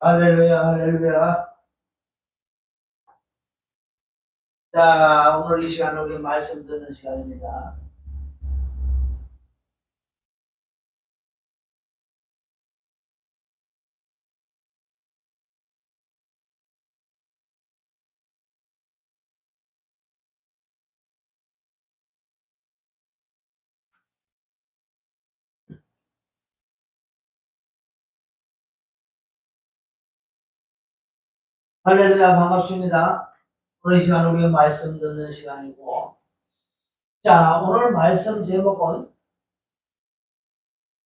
할렐루야, 할렐루야. 자, 오늘 이 시간은 우리 말씀 듣는 시간입니다. 할렐루야, 반갑습니다. 오늘 이 시간은 우리 말씀 듣는 시간이고, 자, 오늘 말씀 제목은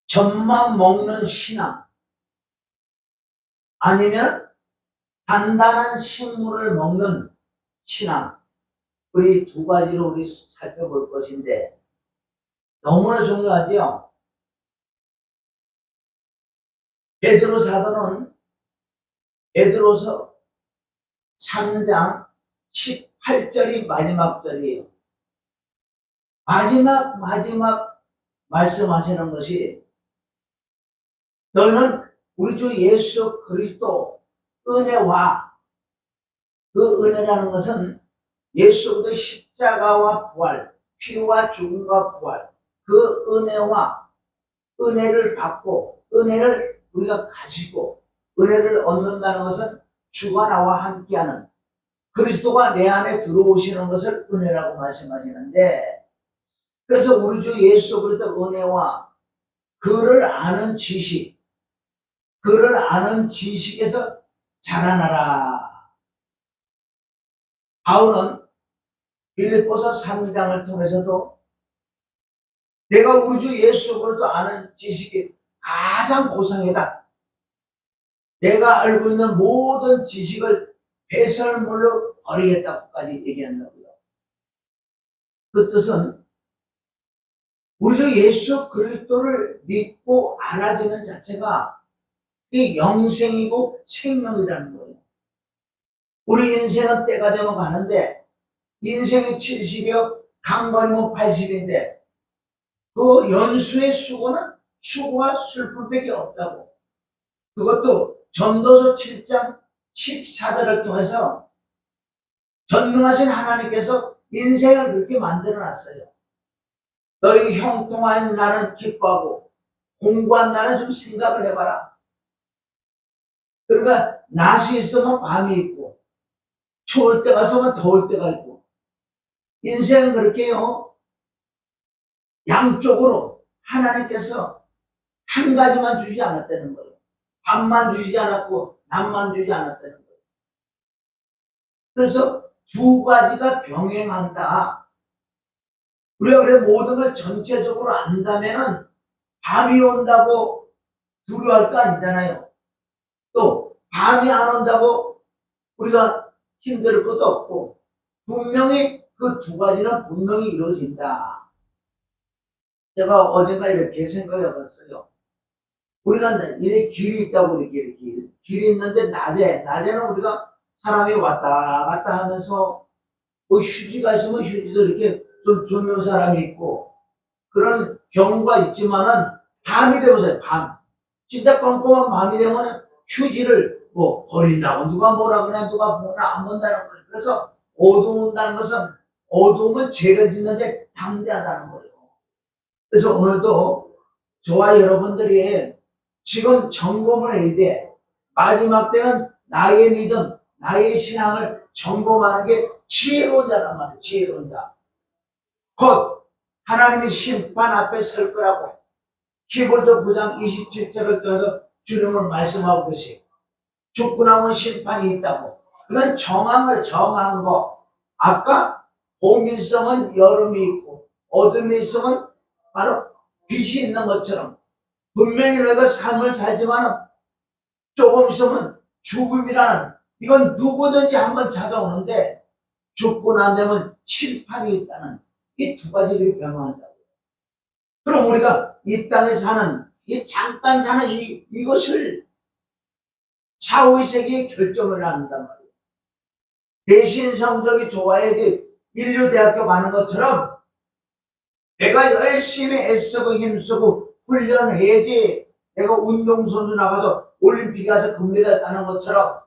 젖만 먹는 신앙, 아니면 단단한 식물을 먹는 신앙. 우리 두 가지로 우리 살펴볼 것인데, 너무나 중요하지요. 베드로 사도는 베드로서 3장 18절이 마지막 절이에요. 마지막 말씀하시는 것이, 너희는 우리 주 예수 그리스도 은혜와, 그 은혜라는 것은 예수 그리스도 십자가와 부활, 피와 죽음과 부활, 그 은혜와 은혜를 받고 은혜를 우리가 가지고 은혜를 얻는다는 것은 주가 나와 함께하는, 그리스도가 내 안에 들어오시는 것을 은혜라고 말씀하시는데, 그래서 우리 주 예수 그리스도 은혜와 그를 아는 지식, 그를 아는 지식에서 자라나라. 바울은 빌립보서 3장을 통해서도 내가 우리 주 예수 그리스도 아는 지식이 가장 고상이다, 내가 알고 있는 모든 지식을 배설물로 버리겠다고까지 얘기한다고요. 그 뜻은 우리 주 예수 그리스도를 믿고 알아지는 자체가 이 영생이고 생명이라는 거예요. 우리 인생은 때가 되면 가는데, 인생이 70이요 강건이면 80인데 그 연수의 수고는 수고와 슬픔밖에 없다고. 그것도 전도서 7장 14절을 통해서 전능하신 하나님께서 인생을 그렇게 만들어 놨어요. 너희 형통한 날은 기뻐하고 공고한 날은 좀 생각을 해봐라. 그러니까 낮이 있으면 밤이 있고, 추울 때가 있으면 더울 때가 있고, 인생은 그렇게요, 양쪽으로 하나님께서 한 가지만 주지 않았다는 거예요. 밤만 주시지 않았고 낮만 주지 않았다는 거예요. 그래서 두 가지가 병행한다. 우리가 그래 모든 걸 전체적으로 안다면은 밤이 온다고 두려워할 거 아니잖아요. 또 밤이 안 온다고 우리가 힘들 것도 없고, 분명히 그 두 가지는 분명히 이루어진다. 제가 어딘가 이렇게 생각해 봤어요. 우리가 이렇게 길이 있다고, 이렇게 길이 있는데 낮에는 우리가 사람이 왔다 갔다 하면서 뭐 휴지가 있으면 휴지도 이렇게 좀 주는 사람이 있고 그런 경우가 있지만은, 밤이 되면서 진짜 깜깜한 밤이 되면 휴지를 뭐 버린다고 누가 뭐라 그래, 누가 뭐라 안 본다는 거예요. 그래서 어두운다는 것은, 어두움은 죄를 짓는데 담대하다는 거예요. 그래서 오늘도 저와 여러분들이 지금 점검을 해야 돼. 마지막 때는 나의 믿음, 나의 신앙을 점검하는 게 지혜로운 자란 말이에요. 지혜로운 자. 곧 하나님의 심판 앞에 설 거라고 히브리서 9장 27절을 통해서 주님은 말씀하고 계세요. 죽고 나면 심판이 있다고. 이건 정한 거. 아까 봄이 있으면 여름이 있고 어둠이 있으면 바로 빛이 있는 것처럼, 분명히 너희가 삶을 살지만 조금 있으면 죽음이라는, 이건 누구든지 한번 찾아오는데 죽고 난 다음에 심판이 있다는, 이 두 가지를 변화한다고. 그럼 우리가 이 땅에 사는, 이 잠깐 사는 이것을 차후의 세계에 결정을 한단 말이에요. 내신 성적이 좋아야지 인류대학교 가는 것처럼 내가 열심히 애쓰고 힘쓰고 훈련해야지 내가 운동선수 나가서 올림픽에 가서 금메달 따는 것처럼.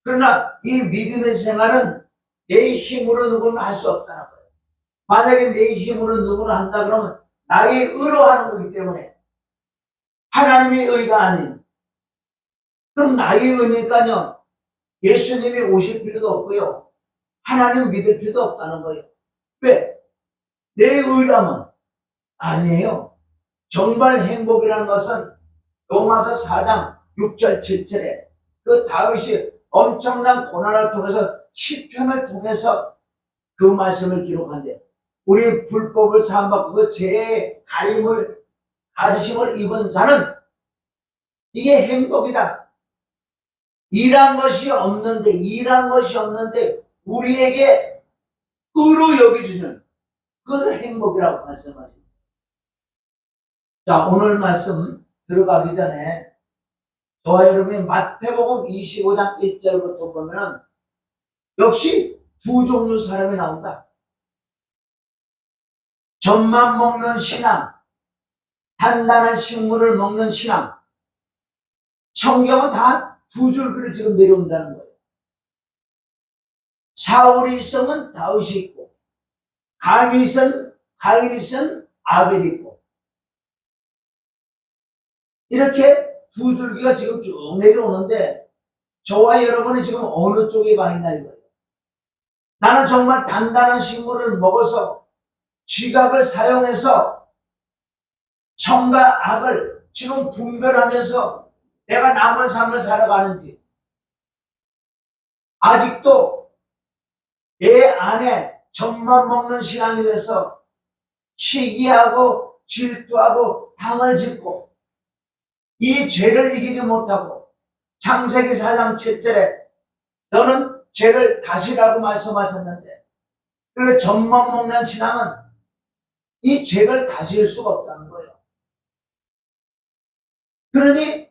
그러나 이 믿음의 생활은 내 힘으로 누구는 할 수 없다는 거예요. 만약에 내 힘으로 누구를 한다 그러면 나의 의로 하는 거기 때문에 하나님의 의가 아닌. 그럼 나의 의니까요 예수님이 오실 필요도 없고요 하나님 믿을 필요도 없다는 거예요. 왜? 내 의라면 아니에요. 정말 행복이라는 것은 로마서 4장 6절 7절에 그 다윗이 엄청난 고난을 통해서 시편을 통해서 그 말씀을 기록한대. 우리 불법을 사함받고 그 죄의 가르심을 입은 자는 이게 행복이다. 일한 것이 없는데 우리에게 의로 여겨주는 그것을 행복이라고 말씀하십니다. 자, 오늘 말씀 들어가기 전에 저와 여러분이 마태복음 25장 1절부터 보면 역시 두 종류 사람이 나온다. 젖만 먹는 신앙, 단단한 식물을 먹는 신앙. 성경은 다 두 줄글이 지금 내려온다는 거예요. 사울이 있으면 다윗이 있고, 가인이 있으면 아벨이 있고, 이렇게 두 줄기가 지금 쭉 내려오는데 저와 여러분은 지금 어느 쪽에 가 있나 이거예요. 나는 정말 단단한 식물을 먹어서 지각을 사용해서 청과 악을 지금 분별하면서 내가 남은 삶을 살아가는지, 아직도 내 안에 젖만 먹는 신앙이 돼서 시기하고 질투하고 당을 짓고 이 죄를 이기지 못하고, 창세기 4장 7절에 너는 죄를 다시라고 말씀하셨는데, 그리고 젖만 먹는 신앙은 이 죄를 다스릴 수가 없다는 거예요. 그러니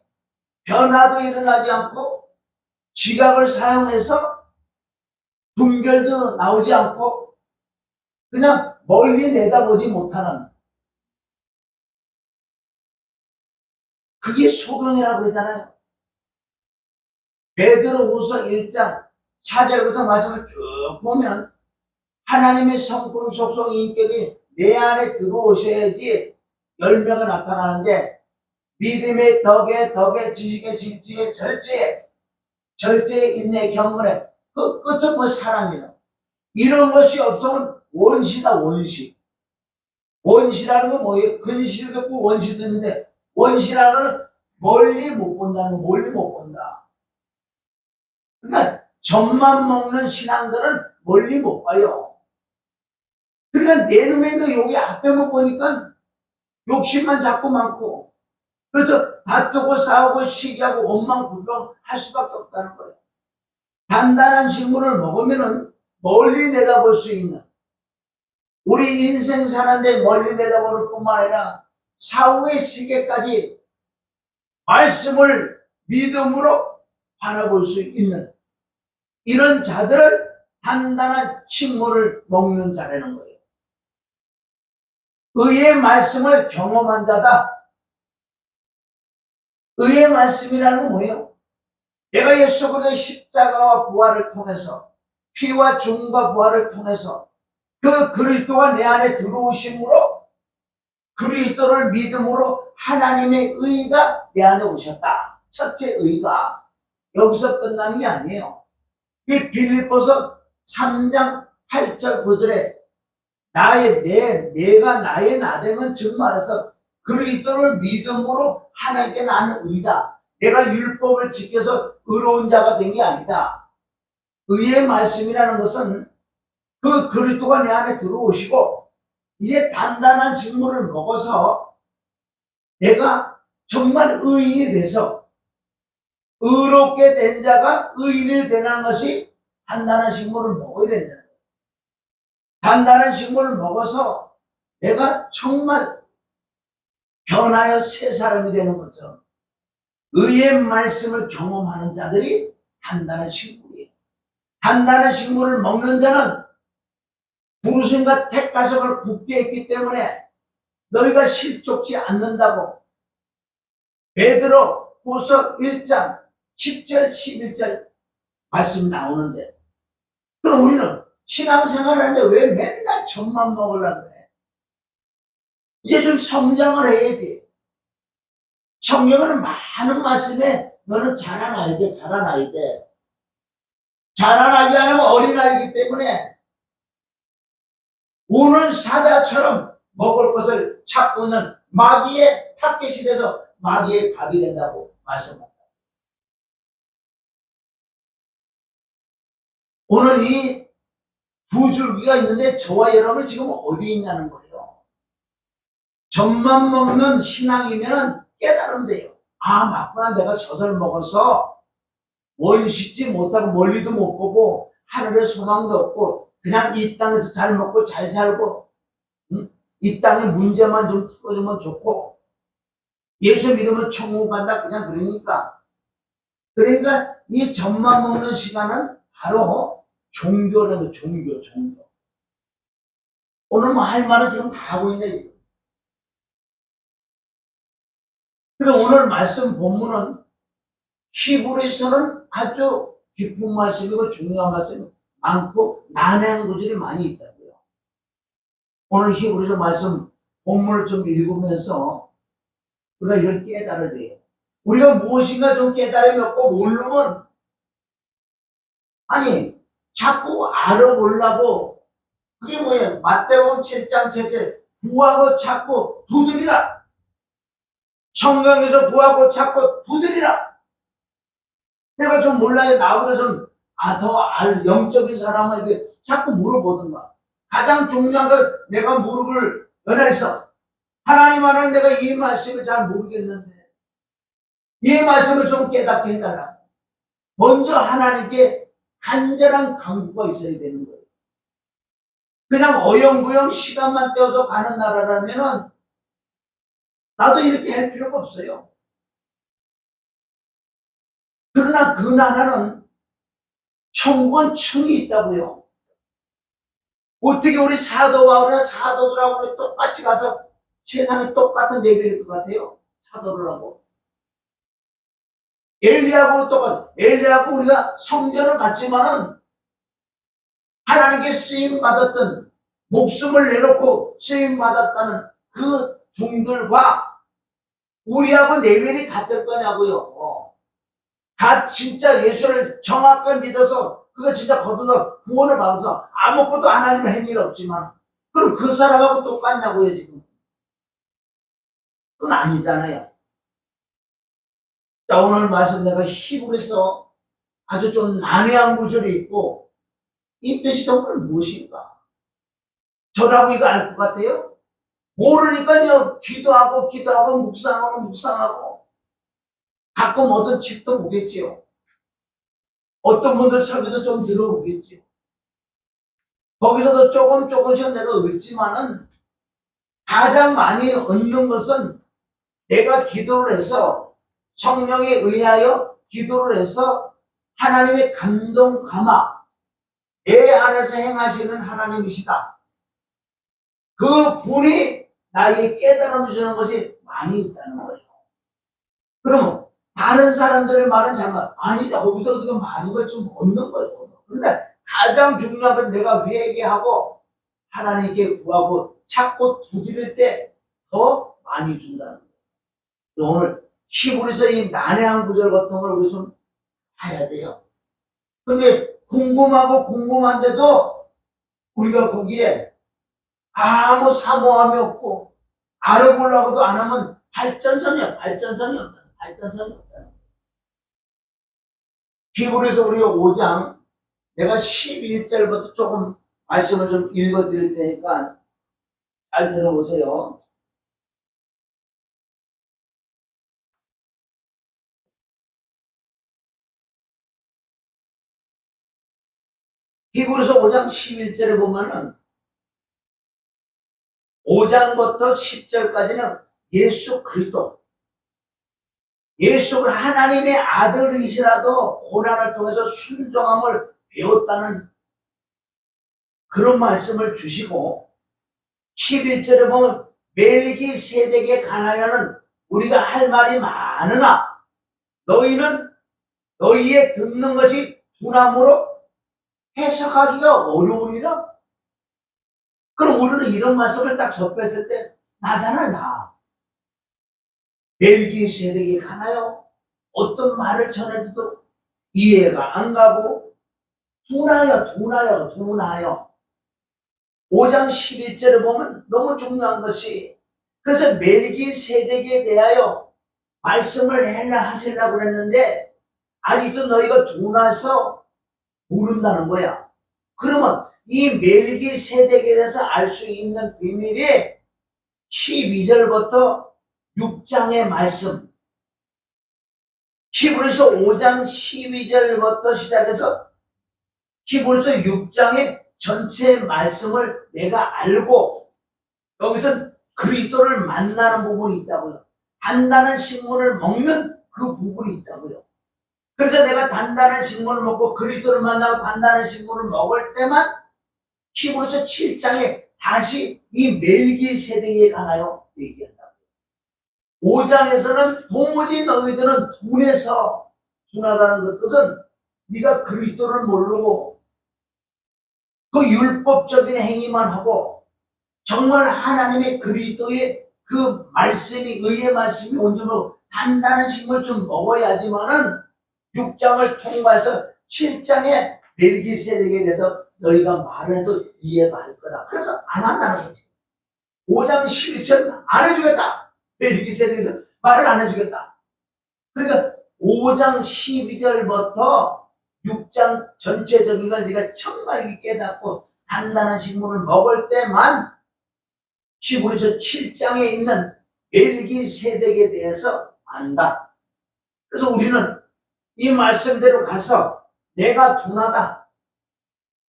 변화도 일어나지 않고 지각을 사용해서 분별도 나오지 않고 그냥 멀리 내다보지 못하는, 그게 소경이라고 그러잖아요. 베드로후서 1장 4절부터 말씀을 쭉 보면 하나님의 성품, 속성, 인격이 내 안에 들어오셔야지 열매가 나타나는데, 믿음의 덕에 지식의 질지에 절제에 인내 경건에 그 끝은 뭐 사랑이에요. 이런 것이 없으면 원시다. 원시라는 건 뭐예요? 근시도 있고 원시도 있는데, 원시라는 건 멀리 못 본다는 거, 멀리 못 본다. 그러니까 젖만 먹는 신앙들은 멀리 못 봐요. 그러니까 내 눈에도 여기 앞에만 보니까 욕심만 자꾸 많고, 그래서 다투고 싸우고 시기하고 원망불평 할 수밖에 없다는 거예요. 단단한 식물을 먹으면은 멀리 내다볼 수 있는, 우리 인생 사는데 멀리 내다보는 뿐만 아니라 사후의 시계까지 말씀을 믿음으로 바라볼 수 있는 이런 자들을 단단한 식물을 먹는 자라는 거예요. 의의 말씀을 경험한 자다. 의의 말씀이라는 건 뭐예요? 내가 예수 그리스도의 십자가와 부활을 통해서, 피와 죽음과 부활을 통해서 그 그리스도가 내 안에 들어오심으로, 그리스도를 믿음으로 하나님의 의가 내 안에 오셨다. 첫째 의가 여기서 끝나는 게 아니에요. 이 빌립보서 3장 8절 9절에 내가 나의 나됨은 즉 말해서 그리스도를 믿음으로 하나님께 나는 의다. 내가 율법을 지켜서 의로운 자가 된 게 아니다. 의의 말씀이라는 것은 그 그리스도가 내 안에 들어오시고 이제 단단한 식물을 먹어서 내가 정말 의인이 돼서, 의롭게 된 자가 의인이 되는 것이 단단한 식물을 먹어야 된다. 단단한 식물을 먹어서 내가 정말 변하여 새 사람이 되는 것처럼 의의 말씀을 경험하는 자들이 단단한 식물이에요. 단단한 식물을 먹는 자는 부르심과 택하심을 굳게 했기 때문에 너희가 실족지 않는다고, 베드로후서 1장 10절 11절 말씀 나오는데, 그럼 우리는 신앙생활을 하는데 왜 맨날 젖만 먹으려고 그래? 이제 좀 성장을 해야지. 성경에는 많은 말씀에 너는 자라나야 돼, 자라나야 돼. 자라나지 않으면 어린아이기 때문에 우는 사자처럼 먹을 것을 찾고 있는 마귀의 타겟이 돼서 마귀의 밥이 된다고 말씀합니다. 오늘 이 두 줄기가 있는데 저와 여러분 지금 어디 있냐는 거예요. 젖만 먹는 신앙이면 깨달으면 돼요. 아, 맞구나. 내가 젖을 먹어서 원식지 못하고 멀리도 못 보고 하늘에 소망도 없고 그냥 이 땅에서 잘 먹고 잘 살고, 이 땅의 문제만 좀 풀어주면 좋고 예수 믿으면 천국 간다, 그냥 그러니까 이 젖만 먹는 시간은 바로 종교라는 종교. 오늘 뭐 할 말은 지금 다 하고 있네. 그래서 오늘 말씀 본문은 히브리서는 아주 깊은 말씀이고 중요한 말씀이 많고 난해한 구절이 많이 있다고요. 오늘 히브리서 말씀 본문을 좀 읽으면서 우리가 이걸 깨달아야 돼요. 우리가 무엇인가 좀 깨달음이 없고 모르면, 아니 자꾸 알아보려고, 그게 뭐예요? 마태복음 7장 7절 구하고 찾고 두드리라. 성경에서 구하고 찾고 두드리라. 내가 좀 몰라요. 나보다 좀 더 영적인 사람에게 자꾸 물어보든가. 가장 중요한 건 내가 무릎을 연해서 하나님 안에 내가 이 말씀을 잘 모르겠는데 이 말씀을 좀 깨닫게 해달라. 먼저 하나님께 간절한 강구가 있어야 되는 거예요. 그냥 어영부영 시간만 떼어서 가는 나라라면은 나도 이렇게 할 필요가 없어요. 그러나 그 나라는 천국은 층이 있다고요. 어떻게 우리 사도들하고 똑같이 가서 세상에 똑같은 예배일 것 같아요? 사도를 하고. 엘리야하고 똑같아. 엘리야하고 우리가 성전을 갔지만은 하나님께 쓰임 받았던, 목숨을 내놓고 쓰임 받았다는 그 종들과 우리하고 레벨이 같을 거냐고요. 진짜 예수를 정확하게 믿어서 그거 진짜 거듭나 구원을 받아서 아무것도 하나님을 한 일 없지만 그럼 그 사람하고 똑같냐고요 지금. 그건 아니잖아요. 자, 오늘 말씀 내가 히브리서 아주 좀 난해한 구절이 있고 이 뜻이 정말 무엇인가? 저라고 이거 알 것 같아요? 모르니까요. 기도하고 묵상하고 가끔 어떤 책도 보겠지요. 어떤 분들 설교도 좀 들어보겠지요. 거기서도 조금씩 내가 얻지만은 가장 많이 얻는 것은 내가 기도를 해서 성령에 의하여 기도를 해서 하나님의 감동 감화 내 안에서 행하시는 하나님이시다. 그 분이 나에게 깨달음 주시는 것이 많이 있다는 거예요. 그러면 다른 사람들의 말은 잠깐 아니다. 거기서 어떻게 많은 걸 좀 얻는 거예요. 그런데 가장 중요한 건 내가 회개하고 하나님께 구하고 찾고 두드릴 때 더 많이 준다는 거예요. 오늘 히브리서 이 난해한 구절 같은 걸 우리 좀 봐야 돼요. 그런데 궁금한데도 우리가 거기에 아무 사모함이 없고 알아보려고도 안 하면 발전성이 없다. 히브리서 우리 5장 내가 11절부터 조금 말씀을 좀 읽어 드릴 테니까 잘 들어보세요. 히브리서 5장 11절에 보면은 5장부터 10절까지는 예수 그리스도, 예수가 하나님의 아들이시라도 고난을 통해서 순종함을 배웠다는 그런 말씀을 주시고 11절에 보면 멜기세덱에 관하여는 우리가 할 말이 많으나 너희는 너희의 듣는 것이 둔함으로 해석하기가 어려우니라. 그럼 우리는 이런 말씀을 딱 접했을 때 나잖아, 나. 멜기세덱이 가나요? 어떤 말을 전해도 이해가 안 가고 둔하여. 5장 11절을 보면 너무 중요한 것이, 그래서 멜기세덱에 대하여 말씀을 하시려고 그랬는데 아직도 너희가 둔해서 모른다는 거야. 그러면 이 멜기세덱에 대해서 알 수 있는 비밀이 12절부터 6장의 말씀, 히브리서 5장 12절부터 시작해서 히브리서 6장의 전체 말씀을 내가 알고 여기서 그리스도를 만나는 부분이 있다고요. 단단한 식물을 먹는 그 부분이 있다고요. 그래서 내가 단단한 식물을 먹고 그리스도를 만나고 단단한 식물을 먹을 때만 히브리서 7장에 다시 이 멜기세덱에 관하여 얘기한다. 5장에서는 도무지 너희들은 둔하다는 것은 네가 그리스도를 모르고 그 율법적인 행위만 하고 정말 하나님의 그리스도의 그 말씀이, 의의 말씀이 온전하고 단단한 식물 좀 먹어야지만은 6장을 통과해서 7장의 멜기세덱에 대해서 너희가 말을 해도 이해가 할 거다. 그래서 안 한다는 거지. 5장 11절 안 해주겠다. 멜기세덱에서 말을 안 해주겠다. 그러니까 5장 12절부터 6장 전체적인 걸 네가 정말 깨닫고 단단한 식물을 먹을 때만 히브리서 7장에 있는 멜기세덱에 대해서 안다. 그래서 우리는 이 말씀대로 가서 내가 둔하다,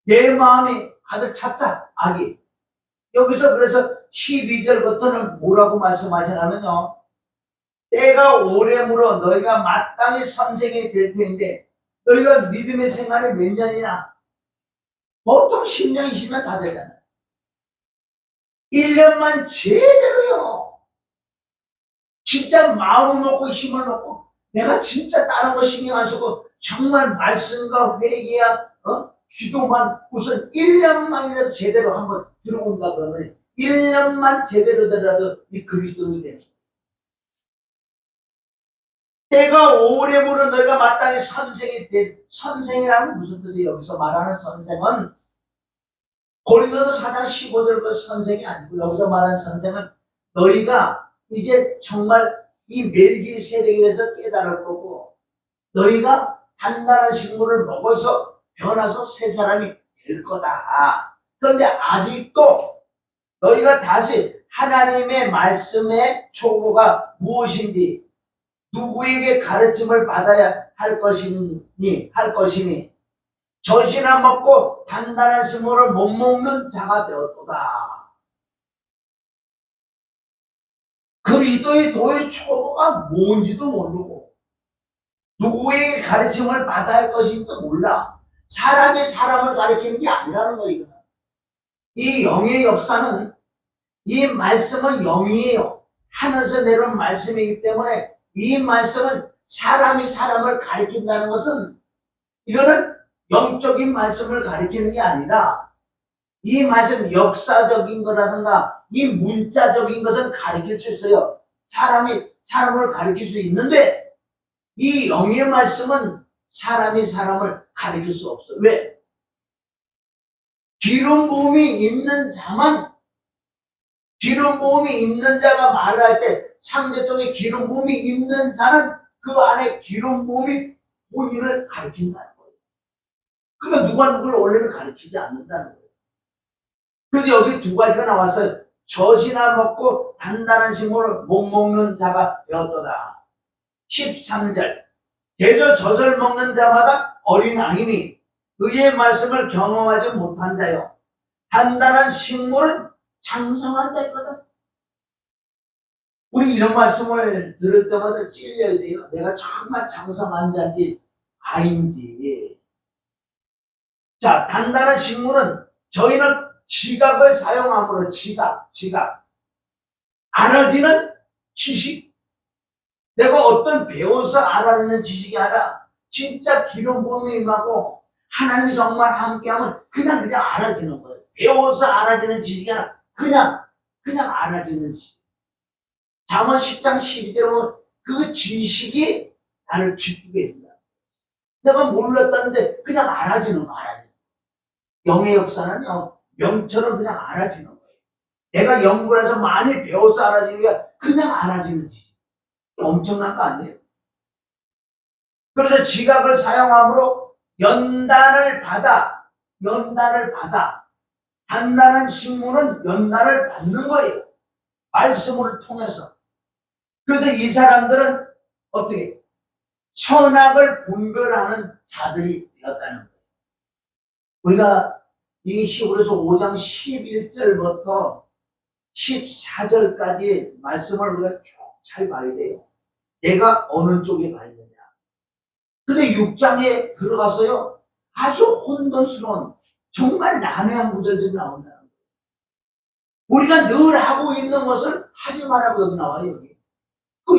내 마음이 가득 찼다, 악이. 여기서 그래서 12절부터는 뭐라고 말씀하시냐면요, 때가 오래므로 너희가 마땅히 선생이 될 텐데 너희가 믿음의 생활이 몇 년이나, 보통 10년, 20년 다 되잖아요. 1년만 제대로요, 진짜 마음을 먹고 힘을 먹고 내가 진짜 다른 거 신경 안 쓰고 정말 말씀과 회개야, 기도만 우선 1년만이라도 제대로 한번 들어온다 그러면 1년만 제대로 되라도 이 그리스도인이 되는 거예요. 때가 오래므로 너희가 마땅히 선생이 된, 선생이라는 무슨 뜻이에요? 여기서 말하는 선생은 고린도서 4장 15절 그 선생이 아니고 여기서 말하는 선생은 너희가 이제 정말 이 멜기세덱에 대해서 깨달을 거고 너희가 단단한 식물을 먹어서 변화서 새 사람이 될 거다. 그런데 아직도 너희가 다시 하나님의 말씀의 초보가 무엇인지, 누구에게 가르침을 받아야 할 것이니 젖이나 먹고 단단한 식물을 못 먹는 자가 되었도다. 그리스도의 도의 초보가 뭔지도 모르고 누구에게 가르침을 받아야 할 것인지도 몰라. 사람이 사람을 가르치는 게 아니라는 거예요. 이 영의 역사는, 이 말씀은 영이에요. 하늘에서 내려온 말씀이기 때문에 이 말씀은 사람이 사람을 가르친다는 것은 이거는 영적인 말씀을 가르치는 게 아니라 이 말씀 역사적인 거라든가 이 문자적인 것은 가르칠 수 있어요. 사람이 사람을 가르칠 수 있는데 이 영의 말씀은 사람이 사람을 가르칠 수 없어요. 왜? 기름 부음이 있는 자만, 기름 부음이 있는 자가 말을 할 때 상대적인 기름 부음이 있는 자는 그 안에 기름 부음이 본인을 가르친다는 거예요. 그러니까 누가 누구를 원래는 가르치지 않는다는 거예요. 그런데 여기 두 가지가 나왔어요. 젖이나 먹고 단단한 식물을 못 먹는 자가 되었도다. 13절 대저 젖을 먹는 자마다 어린아이니 의의 말씀을 경험하지 못한 자요 단단한 식물은 장성한 자이거든. 우리 이런 말씀을 들을 때마다 찔려야 돼요. 내가 정말 장성한 자인지 아닌지. 자, 단단한 식물은 저희는 지각을 사용함으로 지각. 알아지는 지식, 내가 어떤 배워서 알아내는 지식이 아니라 진짜 기름 부음이 임하고 하나님이 정말 함께하면 그냥 알아지는 거예요. 배워서 알아지는 지식이 아니라 그냥 알아지는 지식. 잠언 10장 12절에 보면 그 지식이 나를 기쁘게 해준다. 내가 몰랐다는데 그냥 알아지는 거. 영의 역사는요, 명처럼 그냥 알아지는 거예요. 내가 연구를 해서 많이 배워서 알아지는 게 그냥 알아지는 지식. 엄청난 거 아니에요? 그래서 지각을 사용함으로 연단을 받아 단단한 식물은 연단을 받는 거예요. 말씀을 통해서. 그래서 이 사람들은 어떻게 선악을 분별하는 자들이 되었다는 거예요. 우리가 이 히브리서 5장 11절부터 14절까지 말씀을 우리가 쭉 잘 봐야 돼요. 내가 어느 쪽에 가야 되냐. 근데 6장에 들어가서요, 아주 혼돈스러운 정말 난해한 구절들이 나온다는 거예요. 우리가 늘 하고 있는 것을 하지 말라고 여기 나와요. 여기.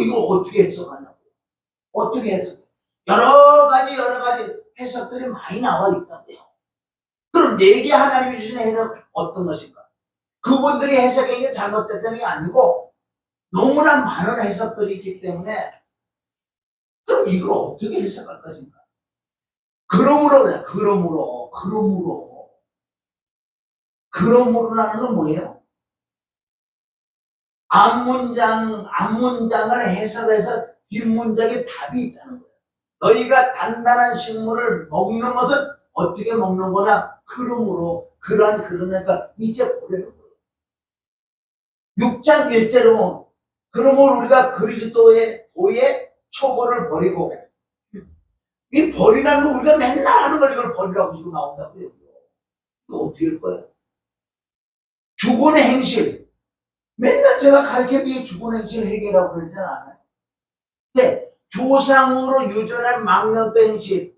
이거 어떻게 해석하냐고. 어떻게 해석? 여러 가지 해석들이 많이 나와 있다고요. 그럼 내게 하나님이 주신 해석은 어떤 것인가? 그분들이 해석한 게 잘못됐다는 게 아니고 너무나 많은 해석들이 있기 때문에 그럼 이걸 어떻게 해석할 것인가? 그러므로라는 건 뭐예요? 앞문장을 해석해서 뒷문장에 답이 있다는 거예요. 너희가 단단한 식물을 먹는 것은 어떻게 먹는 거냐? 그러니까 이제 보내는 거예요. 6장 1절은 그러므로 우리가 그리스도의 도의 초보를 버리고, 이 버리라는 거 우리가 맨날 하는 걸 이걸 버리라고 지금 나온다고요. 이거 어떻게 할 거예요? 주권의 행실. 맨날 제가 가르쳐드린 주권의 행실 해결하고 그러지 않아요? 근데 조상으로 유전한 망령된 행실,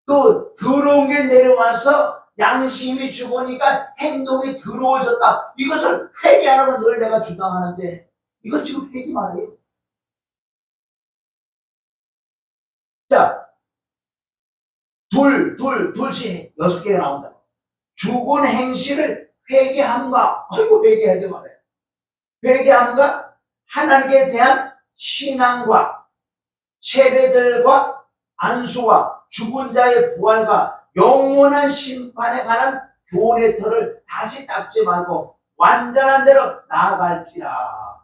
또 더러운 게 내려와서 양심이 죽으니까 행동이 더러워졌다. 이것을 회개하라고 늘 내가 주장하는데 이건 지금 회개 말이에요. 자, 둘씩 6개가 나온다. 죽은 행실을 회개함과, 회개하지 말아요. 회개함과 하나님께 대한 신앙과 세례들과 안수와 죽은 자의 부활과 영원한 심판에 관한 교훈의 틀을 다시 닦지 말고 완전한 대로 나아갈지라.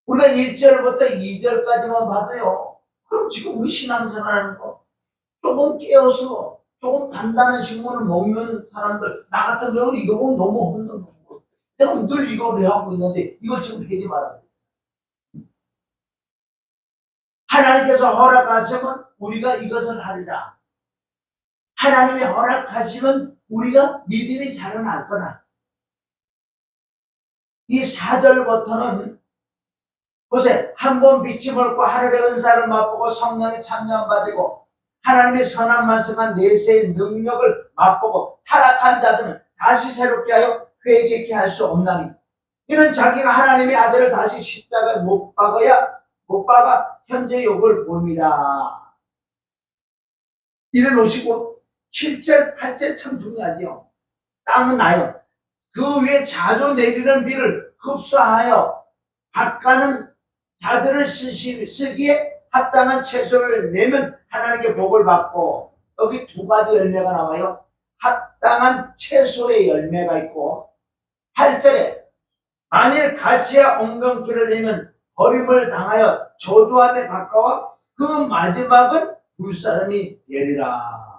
우리가 1절부터 2절까지만 봐도요, 그럼 지금 우리 신앙생활하는 거 조금 깨어서 조금 단단한 식물을 먹는 사람들, 나 같은 경우는 이거 보면 너무 혼돈 거고, 내가 늘 이걸 하고 있는데 이걸 지금 하지 말아야 돼. 하나님께서 허락하시면 우리가 이것을 하리라. 하나님이 허락하시면 우리가 믿음이 자라날 거나. 이 4절부터는 보세요. 한 번 빛이 멀고 하늘의 은사를 맛보고 성령의 참여함 받고 하나님의 선한 말씀한 내세의 능력을 맛보고 타락한 자들은 다시 새롭게 하여 회개케 할 수 없나니 이는 자기가 하나님의 아들을 다시 십자가에 못 박아 현재 욕을 봅니다. 이래 놓으시고 7절 8절 참 중요하지요. 땅은 나요. 그 위에 자주 내리는 비를 흡수하여 밭가는 자들을 쓰기에 합당한 채소를 내면 하나님께 복을 받고, 여기 두 가지 열매가 나와요. 합당한 채소의 열매가 있고, 8절에 만일 가시와 엉겅퀴를 내면 버림을 당하여 저주함에 가까워 그 마지막은 불사름이 되리라.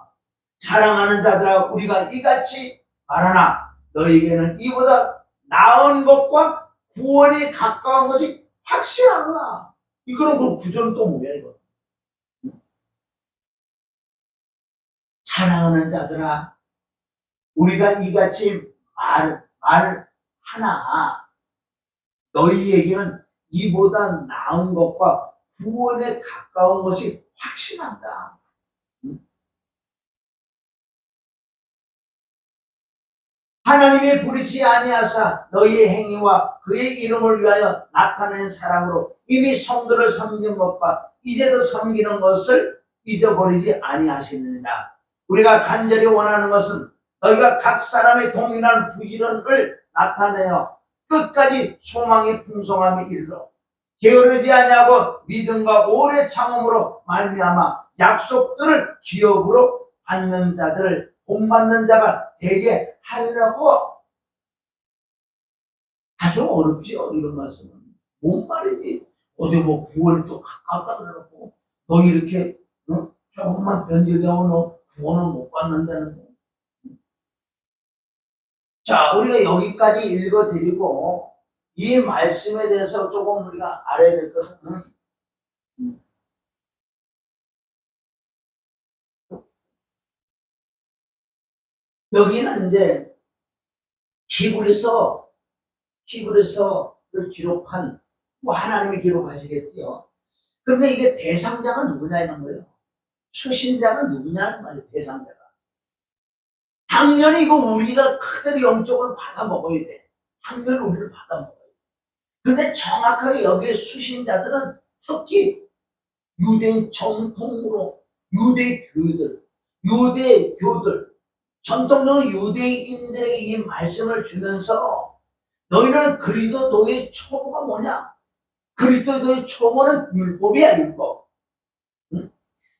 사랑하는 자들아, 우리가 이같이 말하나 너희에게는 이보다 나은 것과 구원이 가까운 것이 확실하구나. 이거는 그 구절은 또 뭐야 이거? 사랑하는 자들아, 우리가 이같이 말하나 너희에게는 이보다 나은 것과 구원에 가까운 것이 확신한다. 하나님이 부르지 아니하사 너희의 행위와 그의 이름을 위하여 나타낸 사랑으로 이미 성도를 섬긴 것과 이제도 섬기는 것을 잊어버리지 아니하시느니라. 우리가 간절히 원하는 것은 너희가 각 사람의 동일한 부지런을 나타내어 끝까지 소망의 풍성함에 이르러 게으르지 아니하고 믿음과 오래 참음으로 말미암아 약속들을 기업으로 받는 자들을 본받는 자가 되게 하려고. 아주 어렵죠, 이런 말씀은. 뭔 말이지? 어디 뭐 9월이 또 가깝다 그래놓고 너 이렇게 조금만 변질되면 너 구원은 못 받는다는 거. 자, 우리가 여기까지 읽어드리고 이 말씀에 대해서 조금 우리가 알아야 될 것은 여기는 이제 히브리서를 기록한, 뭐 하나님이 기록하시겠지요. 그런데 이게 대상자가 누구냐는 거예요. 수신자가 누구냐는 말이에요. 대상자가. 당연히 이거 우리가 그대로 영적으로 받아 먹어야 돼. 당연히 우리를 받아 먹어야 돼. 근데 정확하게 여기에 수신자들은 특히 유대인 정통으로 유대교들 전통적으로 유대인들에게 이 말씀을 주면서 너희는 그리스도의 초보가 뭐냐? 그리스도의 초보는 율법이야, 율법. 응?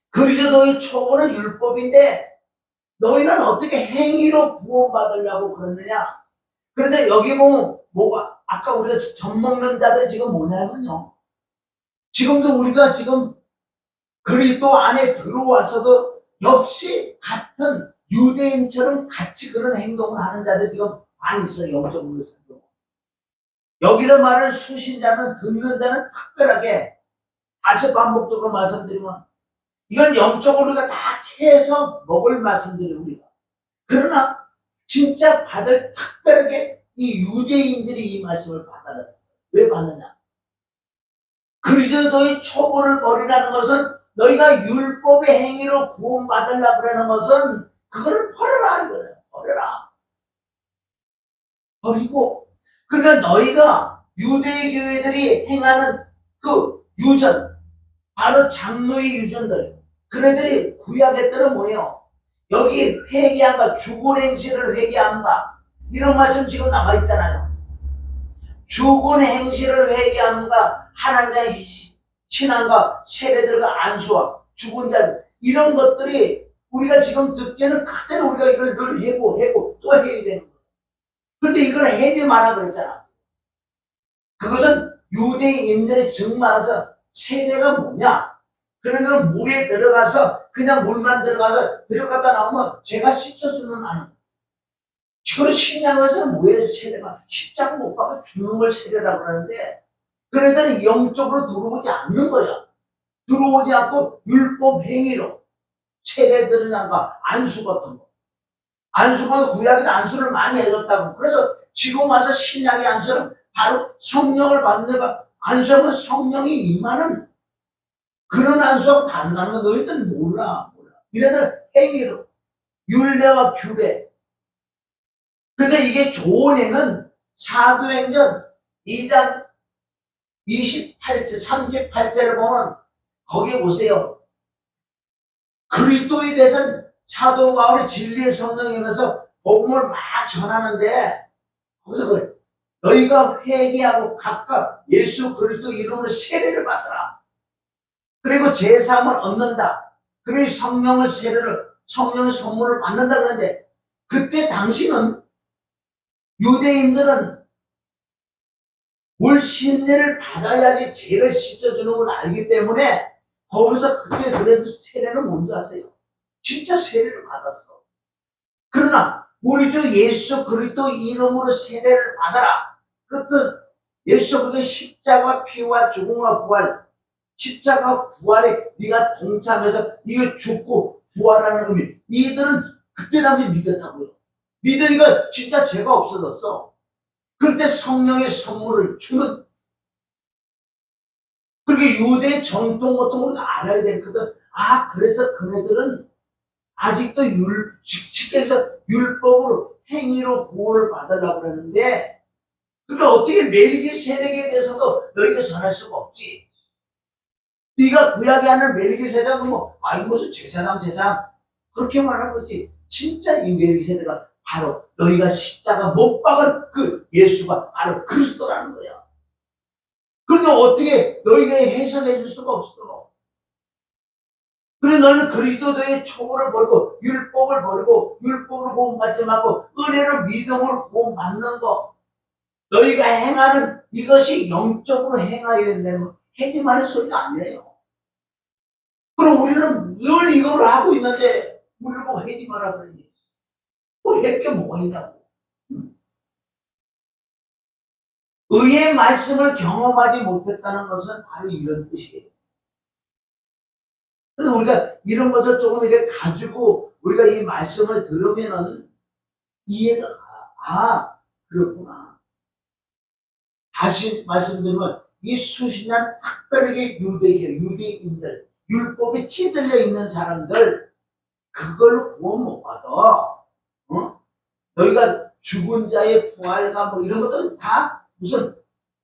그리스도의 초보는 율법인데 너희는 어떻게 행위로 구원받으려고 그러느냐? 그래서 여기 보면 뭐가 아까 우리가 젖 먹는 자들이 지금 뭐냐면요. 지금도 우리가 지금 그리스도 안에 들어와서도 역시 같은 유대인처럼 같이 그런 행동을 하는 자들이 지금 많이 있어요. 영적으로. 여기서 말하는 수신자는, 듣는 자는 특별하게, 다시 반복적으로 말씀드리면 이건 영적으로 우리가 다 해서 먹을 말씀들이 우리가. 그러나 진짜 받을 특별하게 이 유대인들이 이 말씀을 받아라. 왜 받느냐? 그리스도의 초보를 버리라는 것은 너희가 율법의 행위로 구원받으려고 그러는 것은 그걸 버려라 이거예요. 버려라. 버리고, 그러니까 너희가 유대교회들이 행하는 그 유전, 바로 장로의 유전들, 그네들이 구약했더니 뭐예요? 여기 회개한가, 죽은 행실을 회개한가, 이런 말씀 지금 나와 있잖아요. 죽은 행실을 회개한가, 하나님의 신앙과 세례들과 안수와 죽은 자, 이런 것들이 우리가 지금 듣기에는 그대로 우리가 이걸 늘 해고 또 해야 되는 거예요. 그런데 이걸 하지 마라 그랬잖아. 그것은 유대인들의 증말에서 세례가 뭐냐? 그러면 물에 들어가서 그냥 물만 들어가서 들어갔다 나오면 죄가 씻어주는 하는. 지금 신약에서는 뭐예요? 세례가 십자가 못 박아 죽는 걸 세례라고 하는데, 그러니까 영적으로 들어오지 않는 거야. 들어오지 않고 율법 행위로 세례들이나가 안수 같은 거. 안수가 구약에도 안수를 많이 해줬다고. 그래서 지금 와서 신약의 안수는 바로 성령을 받는 거. 안수하면 성령이 임하는 그런 안수하고 다른다는 거 너희들 몰라. 이래들 행위로 율례와 규례. 그래서 이게 좋은 행은 사도행전 2장 28절 38절을 보면 거기에 보세요. 그리스도에 대해서는 사도 바울이 진리의 성령이면서 복음을 막 전하는데, 거기서 너희가 회개하고 각각 예수 그리스도 이름으로 세례를 받으라. 그리고 제사함을 얻는다. 그리고 성령의 선물을 받는다 그러는데, 그때 당시는 유대인들은 물 신례를 받아야지 죄를 씻어주는 걸 알기 때문에 거기서 그때 그래도 세례는 뭔지 아세요? 진짜 세례를 받았어. 그러나 우리 주 예수 그리스도 이름으로 세례를 받아라. 그것도 예수 그리스도 십자가 피와 죽음과 부활, 십자가 부활에 네가 동참해서 네가 죽고 부활하는 의미. 이들은 그때 당시 믿었다고요. 믿으니까 진짜 죄가 없어졌어. 그때 성령의 선물을 주는. 그렇게 유대 정통 같은 걸 알아야 되거든. 그래서 그네들은 아직도 쉽게 해서 율법으로 행위로 구원을 받으려고 그러는데, 그러니까 어떻게 멜기세덱에 대해서도 너희가 전할 수가 없지. 네가 구약에 하는 멜기세덱은 뭐, 아니 무슨 제사장 그렇게 말하는 거지. 진짜 이 멜기세덱은 바로 너희가 십자가 못 박은 그 예수가 바로 그리스도라는 거야. 그런데 어떻게 너희가 해석해 줄 수가 없어. 그래 너는 그리스도의 초보를 버리고 율법을 버리고 율법으로 구원받지 말고 은혜로 믿음으로 구원받는 거, 너희가 행하는 이것이 영적으로 행하여야 된다면 하지 말는 소리가 아니에요. 그럼 우리는 늘 이걸 하고 있는데 우리를 뭐 하지 마라 그러니 뭐 할 게 뭐가 있냐고. 의의 말씀을 경험하지 못했다는 것은 바로 이런 뜻이에요. 그래서 우리가 이런 것을 조금 이렇게 가지고 우리가 이 말씀을 들으면은 이해가 가. 아, 그렇구나. 다시 말씀드리면 이 수십 년 특별하게 유대인들, 율법에 찌들려 있는 사람들, 그걸로 구원 못 받아. 어? 너희가 죽은 자의 부활과 뭐 이런 것들은 다 무슨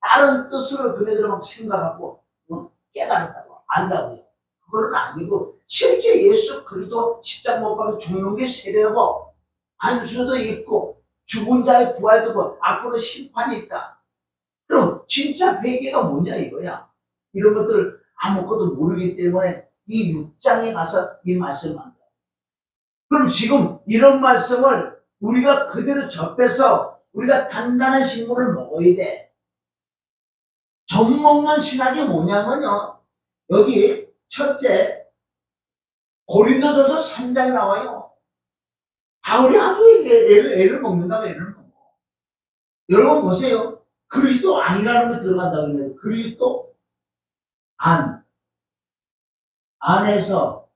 다른 뜻으로 그네들은 막 생각하고 깨달았다고 안다고요. 그건 아니고 실제 예수 그리스도 십자가 못 박혀 죽는 게 세례고 안수도 있고 죽은 자의 부활도 있고 앞으로 심판이 있다. 그럼 진짜 회개가 뭐냐 이거야. 이런 것들을 아무것도 모르기 때문에 이 6장에 가서 이 말씀을 한다. 그럼 지금 이런 말씀을 우리가 그대로 접해서 우리가 단단한 식물을 먹어야 돼. 젖 먹는 신학이 뭐냐면요. 여기 첫째 고린도전서 3장에 나와요. 바울이 아주 애를 먹는다고 애를 먹어. 여러분 보세요. 그리스도 안이라는 거 들어간다고 했는데 그리스도 안에서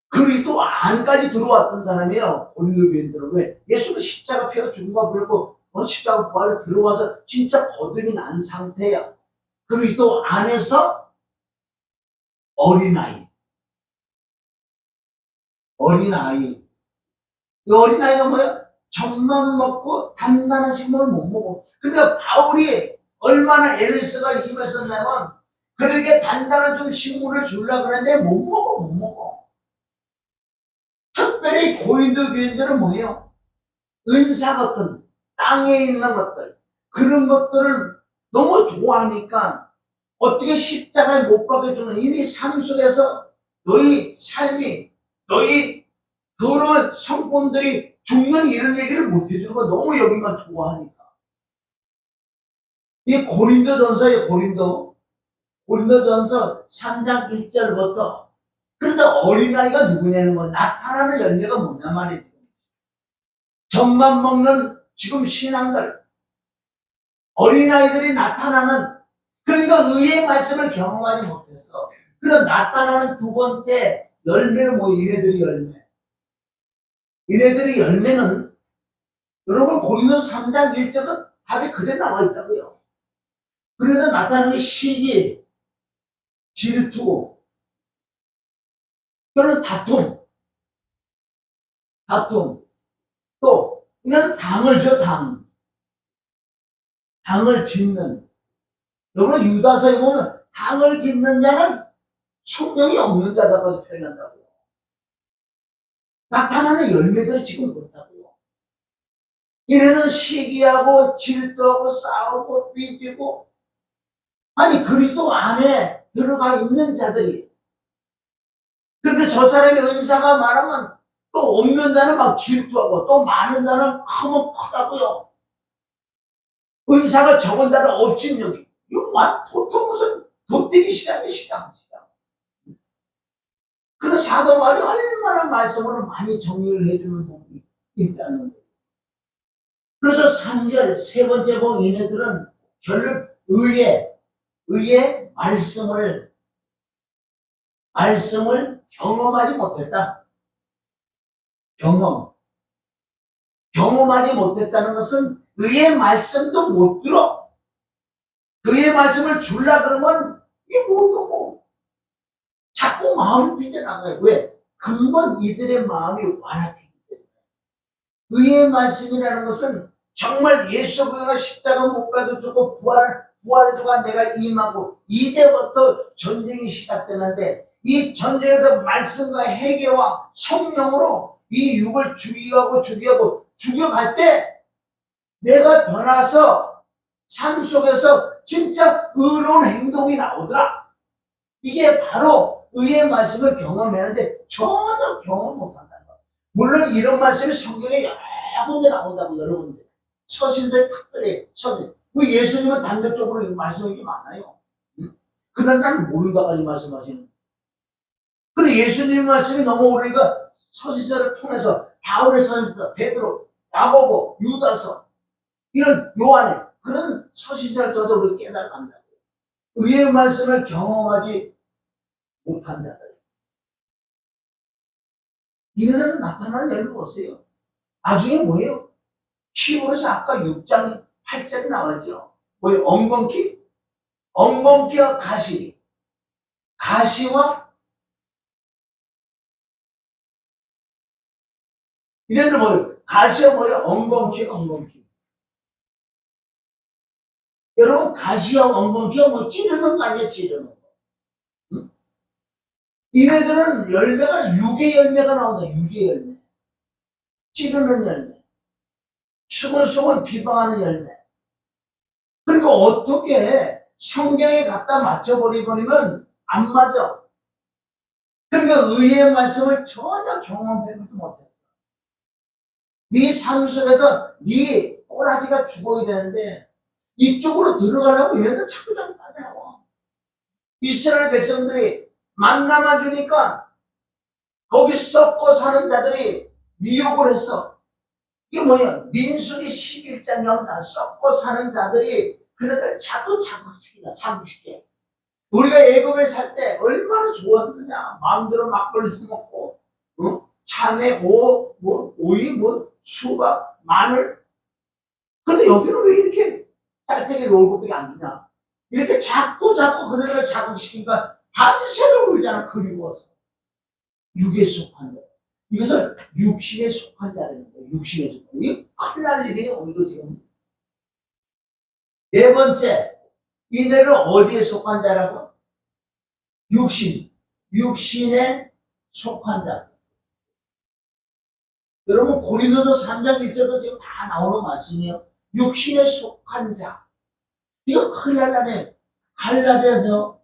그리스도 안까지 들어왔던 사람이에요. 고린도 교인들은. 왜? 예수는 십자가 피가 죽음과 그렇고 십자가 부활에 들어와서 진짜 거듭이 난 상태야. 그리스도 안에서 어린아이. 이 어린아이가 뭐야? 젖만 먹고 단단한 식물을 못 먹어. 그러니까 바울이 얼마나 애를 쓰고 힘을 썼냐면 그렇게 단단한 좀 식물을 주려고 그러는데 못 먹어. 특별히 고린도 교인들은 뭐예요? 은사 같은 땅에 있는 것들, 그런 것들을 너무 좋아하니까 어떻게 십자가에 못 박혀주는 이 삶 속에서 너희 삶이, 너희 더러운 성품들이 죽는 이런 얘기를 못 해주는 거 너무 여기만 좋아하니까. 이 고린도전서의 고린도전서 3장 1절부터. 그런데 어린아이가 누구냐는 건 나타나는 열매가 뭐냐 말이에요. 젖만 먹는 지금 신앙들, 어린아이들이 나타나는, 그러니까 의의 말씀을 경험하지 못했어. 그래서 나타나는 두 번째 열매는 뭐 이네들이 열매는 여러분 고린도서 3장 1절은 답이 그대로 나와 있다고요. 그래서 나타나는 시기, 질투, 또는 다툼, 또 이런 당을 당을 짓는. 여러분 유다서에 보면 당을 짓는 자는 성령이 없는 자다고 표현한다고요. 나타나는 열매들이 지금 그렇다고요. 이래는 시기하고 질투하고 싸우고 삐지고, 아니 그리스도 안에 들어가 있는 자들이. 그런데 저 사람의 은사가 많으면 또 없는 자는 막 질투하고 또 많은 자는 크면 크다고요. 은사가 적은 자는 없진 여기. 이거 보통 무슨 돗대기 시장. 그래서 사도 바울이 얼마나 말씀으로 많이 정리를 해주는 부분이 있다는 거예요. 그래서 3절 세 번째 본 이네들은 결국 의의 말씀을 경험하지 못했다. 경험하지 못했다는 것은 의의 말씀도 못 들어. 의의 말씀을 주려 그러면 이게 뭐 자꾸 마음이 삐져나가요. 왜? 근본 이들의 마음이 완악해요. 의의 말씀이라는 것은 정말 예수 그리스도가 십자가 못 박아주고 부활해주고 내가 임하고 이때부터 전쟁이 시작되는데 이 전쟁에서 말씀과 회개와 성령으로 이 육을 죽이고 죽여갈 때 내가 변화서 삶 속에서 진짜 의로운 행동이 나오더라. 이게 바로 의의 말씀을 경험하는데 전혀 경험 못한다는 거예요. 물론 이런 말씀이 성경에 여러 군데 나온다고 여러분들. 처신서에 특별히 예수님은 단적적으로 말씀이 많아요. 그날 나는 모른다까지 말씀하시는. 근데 예수님 말씀이 너무 오르니까 처신서를 통해서 바울의 선지자 베드로, 야고보, 유다서 이런 요한의 그런 처신서를 통해서 우리 깨달아간다. 의의 말씀을 경험하지 못한다. 이들은 나타나는 열매 보세요. 나중에 뭐예요? 히브리서 아까 6장 8절에 나왔죠. 뭐예요? 엉겅퀴? 엉겅퀴와 가시. 가시와 이래들 뭐예요? 가시와 뭐예요? 엉겅퀴. 여러분, 가시와 엉겅퀴가 뭐 찌르는 거 아니야, 찌르는 거. 응? 이네들은 열매가 육의 열매가 나온다, 육의 열매. 찌르는 열매. 수근수근 비방하는 열매. 그러니까 어떻게 성경에 갖다 맞춰버리면 안 맞아. 그러니까 의의 말씀을 전혀 경험해보지 못했어. 네 삶 속에서 네 꼬라지가 죽어야 되는데 이쪽으로 들어가려고 얘네들 자꾸 빠져나와. 이스라엘 백성들이 만나만 주니까 거기 썩고 사는 자들이 미혹을 했어. 이게 뭐야? 민수기 11장에 하면 썩고 사는 자들이 그네들 자꾸 자극시켜. 우리가 애굽에 살 때 얼마나 좋았느냐. 마음대로 막걸리 먹고, 참외, 오이, 수박, 마늘. 근데 여기는 왜 이렇게 짤때기 놀고밖에 안 주냐? 이렇게 자꾸 그네들을 자극시키니까 밤새도 울잖아, 그리워서. 육에 속한 자. 이것을 육신에 속한 자라는 거예요. 육신에 속한. 이게 큰일 날 일이에요, 이거 지금. 네 번째, 이네를 어디에 속한 자라고? 육신에 속한 자. 여러분, 고린도서 3장 1절도 지금 다 나오는 말씀이에요. 육신에 속한 자. 이거 큰일 나네. 갈라디아서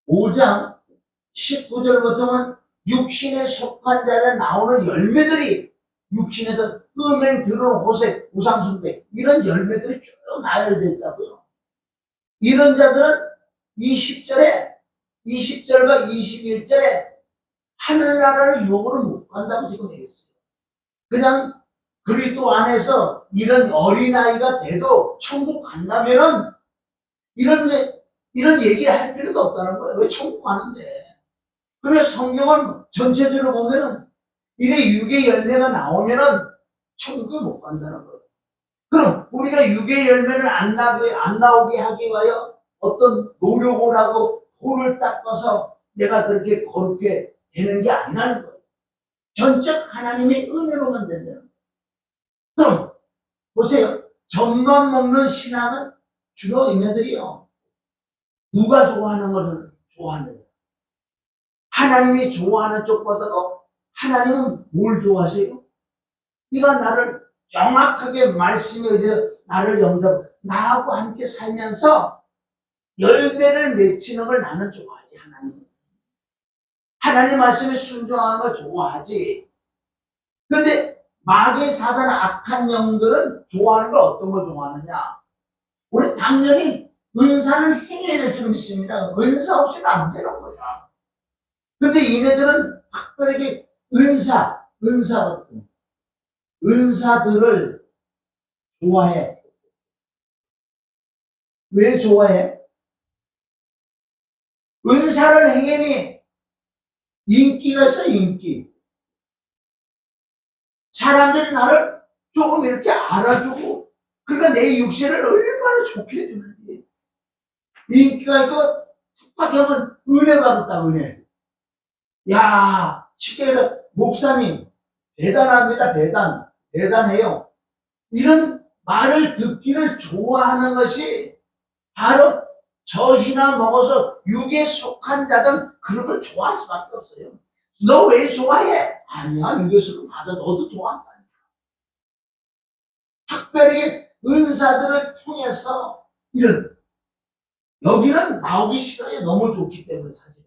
5장 19절부터는 육신에 속한 자에 나오는 열매들이 육신에서 음행, 드러운 호색, 우상숭배 이런 열매들이 쭉 나열됐다고요. 이런 자들은 20절과 21절에 하늘나라를 유혹으로 못 간다고 지금 얘기했어요. 그냥 그리스도 안에서 이런 어린아이가 돼도 천국 간다면은 이런 얘기 할 필요도 없다는 거예요. 왜 천국 가는데? 그래서 성경은 전체적으로 보면은 이래 육의 열매가 나오면은 천국에 못 간다는 거예요. 그럼 우리가 육의 열매를 안 나오게 하기 위하여 어떤 노력을 하고 돌을 닦아서 내가 그렇게 거룩게 되는 게 아니라는 거예요. 전적 하나님의 은혜로만 된다는 거예요. 그럼 보세요. 젖만 먹는 신앙은 주로 인간들이요. 누가 좋아하는 것을 좋아하는 거예요. 하나님이 좋아하는 쪽보다도 하나님은 뭘 좋아하세요? 네가 나를 정확하게 말씀에 의해서 나를 나하고 함께 살면서 열매를 맺히는 걸 나는 좋아하지, 하나님. 하나님 말씀에 순종하는 걸 좋아하지. 그런데 마귀 사단 악한 영들은 좋아하는 걸 어떤 걸 좋아하느냐? 우리 당연히 은사를 행해야 될 줄 믿습니다. 은사 없이는 안 되는 거야. 그런데 이네들은 특별하게 은사들을 좋아해. 왜 좋아해? 은사를 행해니 인기가 있어, 인기. 사람들이 나를 조금 이렇게 알아주고, 그러니까 내 육신을 얼마나 좋게 해주는지. 인기가 있고, 툭하게 하면 은혜 받았다, 은혜. 야, 쉽게 해서, 목사님, 대단합니다. 대단해요. 이런 말을 듣기를 좋아하는 것이 바로 젖이나 먹어서 육에 속한 자들은 그런 걸 좋아할 수밖에 없어요. 너 왜 좋아해? 아니야, 육에서는 받아. 너도 좋아한다. 특별하게 은사들을 통해서 이런 여기는 나오기 싫어요. 너무 좋기 때문에 사실은.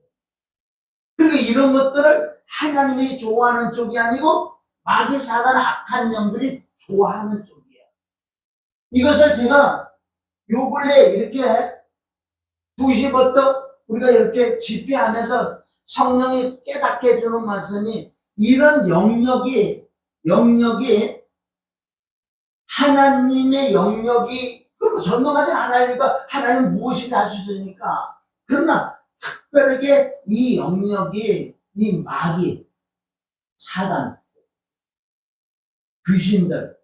그러니까 이런 것들을 하나님이 좋아하는 쪽이 아니고 마귀 사단 악한 영들이 좋아하는 쪽이에요. 이것을 제가 요 근래 이렇게 2시부터 우리가 이렇게 집회하면서 성령이 깨닫게 해주는 말씀이 이런 영역이 하나님의 영역이 그리고 전능하신 하나님과 하나님 무엇인지 알 수 있으니까 그러나 특별하게 이 영역이 이 마귀 사단 귀신들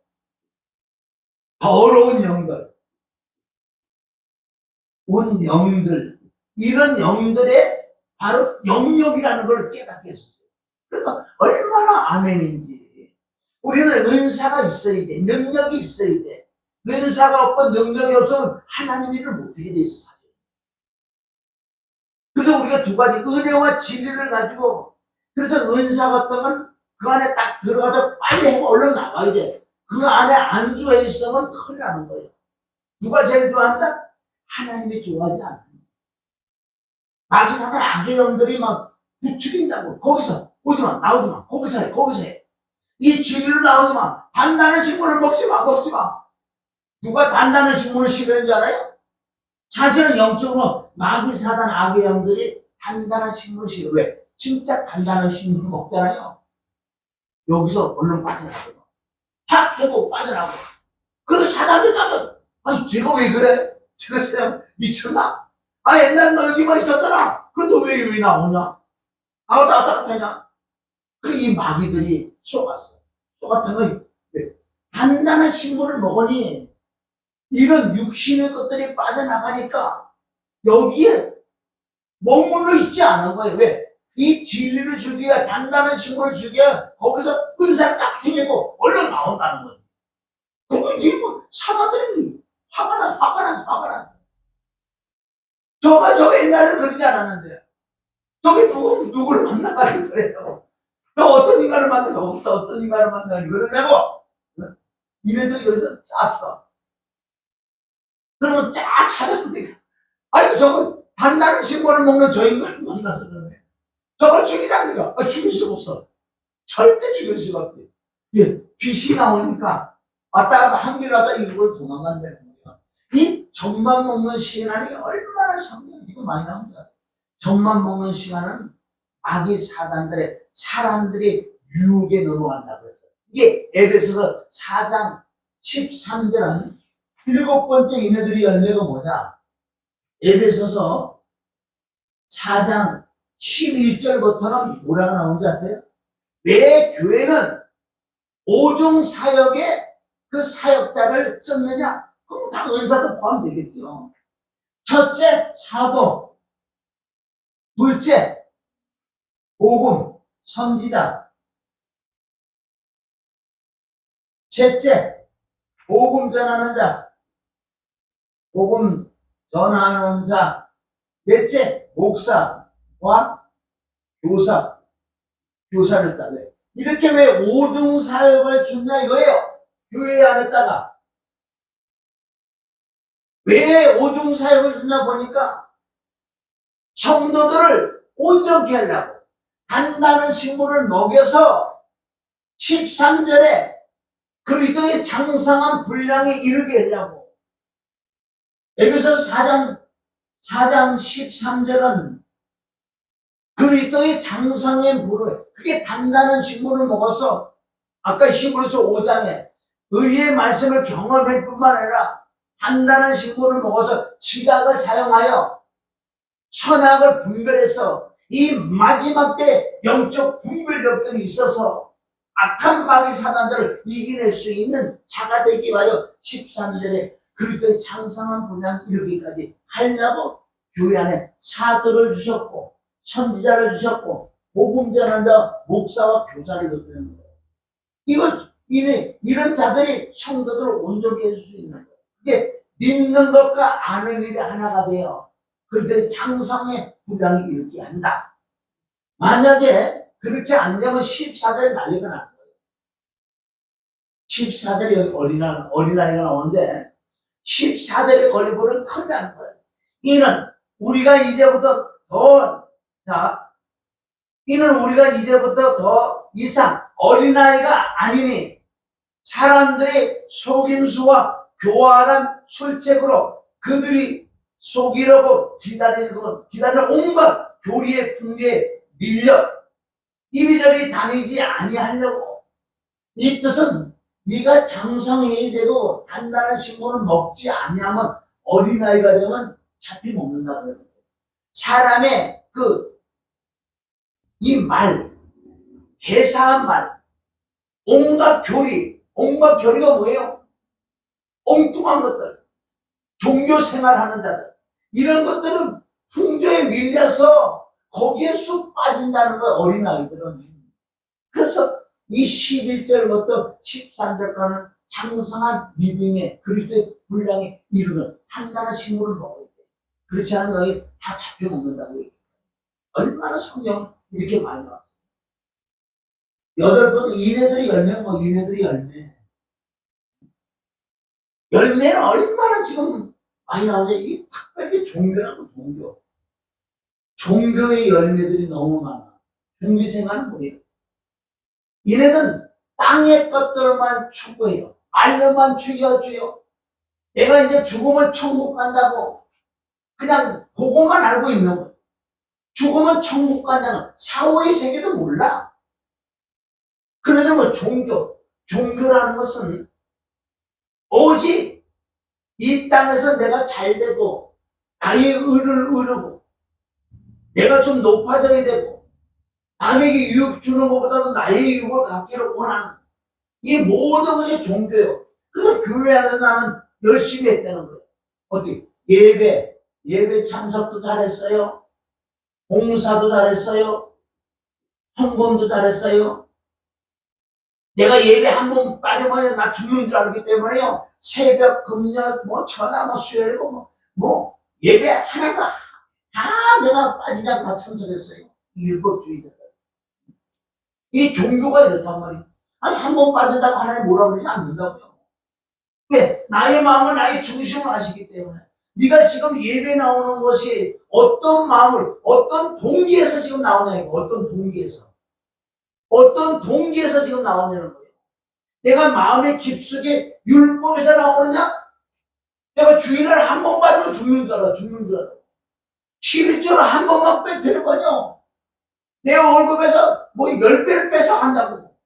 더러운 영들 온 영들 이런 영들의 바로 영역이라는 걸 깨닫게 했어요. 그러니까 얼마나 아멘인지 우리는 은사가 있어야 돼. 능력이 있어야 돼. 은사가 없고 능력이 없으면 하나님 일을 못하게 돼 있어 사실. 그래서 우리가 두 가지 은혜와 진리를 가지고 그래서 은사가 없다면 그 안에 딱 들어가서 빨리 하고 얼른 나가야 돼. 그 안에 안주해 있으면 큰일 나는 거예요. 누가 제일 좋아한다? 하나님이 좋아하지 않아요. 마귀 사단 악의 영들이 막 부추긴다고. 거기서 오지마 나오지마 거기서 해. 이 진리로 나오지마. 단단한 식물을 먹지마. 누가 단단한 식물을 싫어하는 줄 알아요? 사실은 영적으로 마귀 사단 악의 영들이 단단한 식물을 싫어. 왜? 진짜 단단한 식물을 먹잖아요. 여기서 얼른 빠져나가고 탁 해고 빠져나가고 그 사단들 가면 아니 쟤가 왜 그래? 쟤가 그냥 미쳤나? 아 옛날에 너 여기만 있었잖아. 그런데 왜 나오냐? 아 왔다 갔다 하냐? 이 마귀들이 속았어. 속았던 건 단단한 식물을 먹으니 이런 육신의 것들이 빠져나가니까 여기에 머물러 있지 않은 거예요. 왜? 이 진리를 주기에 단단한 식물을 주기에 거기서 은사를 딱 행하고 얼른 나온다는 거예요. 그게 뭐 사람들이 화가 나서 저가 옛날에 그러지 않았는데 저게 누구를 만나가지고 그래요. 너 어떤 인간을 만나서 어떤 인간을 만나니 그러냐고 이네들이 여기서 짰어. 그러면 쫙 찾아보니까 아이고 저거 단단한 식물을 먹는 저 인간을 만나서 그러네. 저걸 죽이자니까 죽일 수가 없어. 절대 죽일 수가 없대. 예, 빛이 나오니까 왔다 갔다 한길 가다 이걸 도망간다는 거야. 이 젖만 먹는 시간이 얼마나 성경이 많이 나온다. 젖만 먹는 시간은 마귀 사단들의 사람들이 유혹에 넘어간다고 했어요. 이게 에베소서 4장 13절은 7번째 이네들이 열매가 뭐냐? 에베소서 4장 11절부터는 뭐라고 나오는지 아세요? 왜 교회는 오중 사역에 그 사역자를 썼느냐? 그럼 다 은사도 포함되겠죠. 첫째, 사도. 둘째, 복음, 선지자. 셋째, 복음 전하는 자. 복음 전하는 자. 넷째, 목사와 교사를 따. 이렇게 왜 오중 사역을 준냐 이거예요. 교회 안에다가. 왜 오중 사역을 준냐 보니까 성도들을 온전케 하려고 단단한 식물을 먹여서 13절에 그리스도의 장성한 분량에 이르게 하려고. 에베소서 4장 13절은 그리스도의 장성의 물을 그게 단단한 식물을 먹어서 아까 히브리서 5장에 의의 말씀을 경험할 뿐만 아니라 단단한 식물을 먹어서 지각을 사용하여 선악을 분별해서 이 마지막 때 영적 분별력들이 있어서 악한 마귀 사단들을 이겨낼 수 있는 자가 되기 위하여 13절에 그리스도의 장성한 분량 이르기까지 하려고 교회 안에 사도를 주셨고 선지자를 주셨고 복음 전하는 자 목사와 교사를 주시는 거예요. 이런 자들이 성도들을 온전히 해줄 수 있는 거예요. 이게 믿는 것과 아는 일이 하나가 돼요. 그래서 장성의 분량이 일으키게 한다. 만약에 그렇게 안 되면 14절에 난리가 날 거예요. 14절에 여기 어린아이가 나오는데 14절에 걸려보면 큰일 나는 거예요. 이는 우리가 이제부터 더 이상 어린아이가 아니니 사람들의 속임수와 교활한 술책으로 그들이 속이려고 기다리는 온갖 교리의 풍기에 밀려 이리저리 다니지 아니하려고. 이 뜻은 네가 장성해야 되고 단단한 식물을 먹지 아니하면 어린아이가 되면 잡히 먹는다고 해요. 사람의 이 말, 회사한 말, 온갖 교리가 뭐예요? 엉뚱한 것들, 종교 생활하는 자들, 이런 것들은 풍조에 밀려서 거기에 쑥 빠진다는 거예요, 어린아이들은. 그래서 이 11절부터 13절까지는 장성한 믿음의 그리스도의 분량에 이르는 단단한 식물을 먹어야 돼. 그렇지 않으면 너희 다 잡혀 먹는다고 얘기해요. 얼마나 성경 이렇게 많이 나왔어요. 8번 이네들이 열매. 열매는 얼마나 지금 많이 나오는데, 이 특별히 종교라고 종교의 열매들이 너무 많아. 종교 생활은 뭐예요? 이네는 땅의 것들만 추구해요. 말로만 죽여줘요. 내가 이제 죽으면 천국 간다고 그냥 그거만 알고 있는 거예요. 죽으면 천국 간다는 사후의 세계도 몰라. 그러면 뭐 종교라는 것은 오직 이 땅에서 내가 잘 되고 나의 의를 이루고 내가 좀 높아져야 되고 남에게 유익 주는 것보다도 나의 유익을 갖기를 원하는 이 모든 것이 종교예요. 그래서 교회 안에서 나는 열심히 했다는 거예요. 어디? 예배 참석도 잘했어요. 봉사도 잘했어요. 헌금도 잘했어요. 내가 예배 한 번 빠져버려 나 죽는 줄 알기 때문에요. 새벽, 금요, 천하, 수요일이고 예배 하나도 다 내가 빠지지 않고 다 참석했어요. 율법주의자. 이 종교가 이렇단 말이에요. 아니, 한 번 빠진다고 하나님 뭐라 그러지 않는다고요. 왜? 나의 마음을 나의 중심을 아시기 때문에. 네가 지금 예배 나오는 것이 어떤 마음을, 어떤 동기에서 지금 나오냐, 어떤 동기에서 지금 나오냐는 거예요. 내가 마음의 깊숙이 율법에서 나오느냐? 내가 주일날 한 번 빠지면 죽는 줄 알아. 11조를 한 번만 빼뜨려버려. 내 월급에서 10배를 빼서 한다고.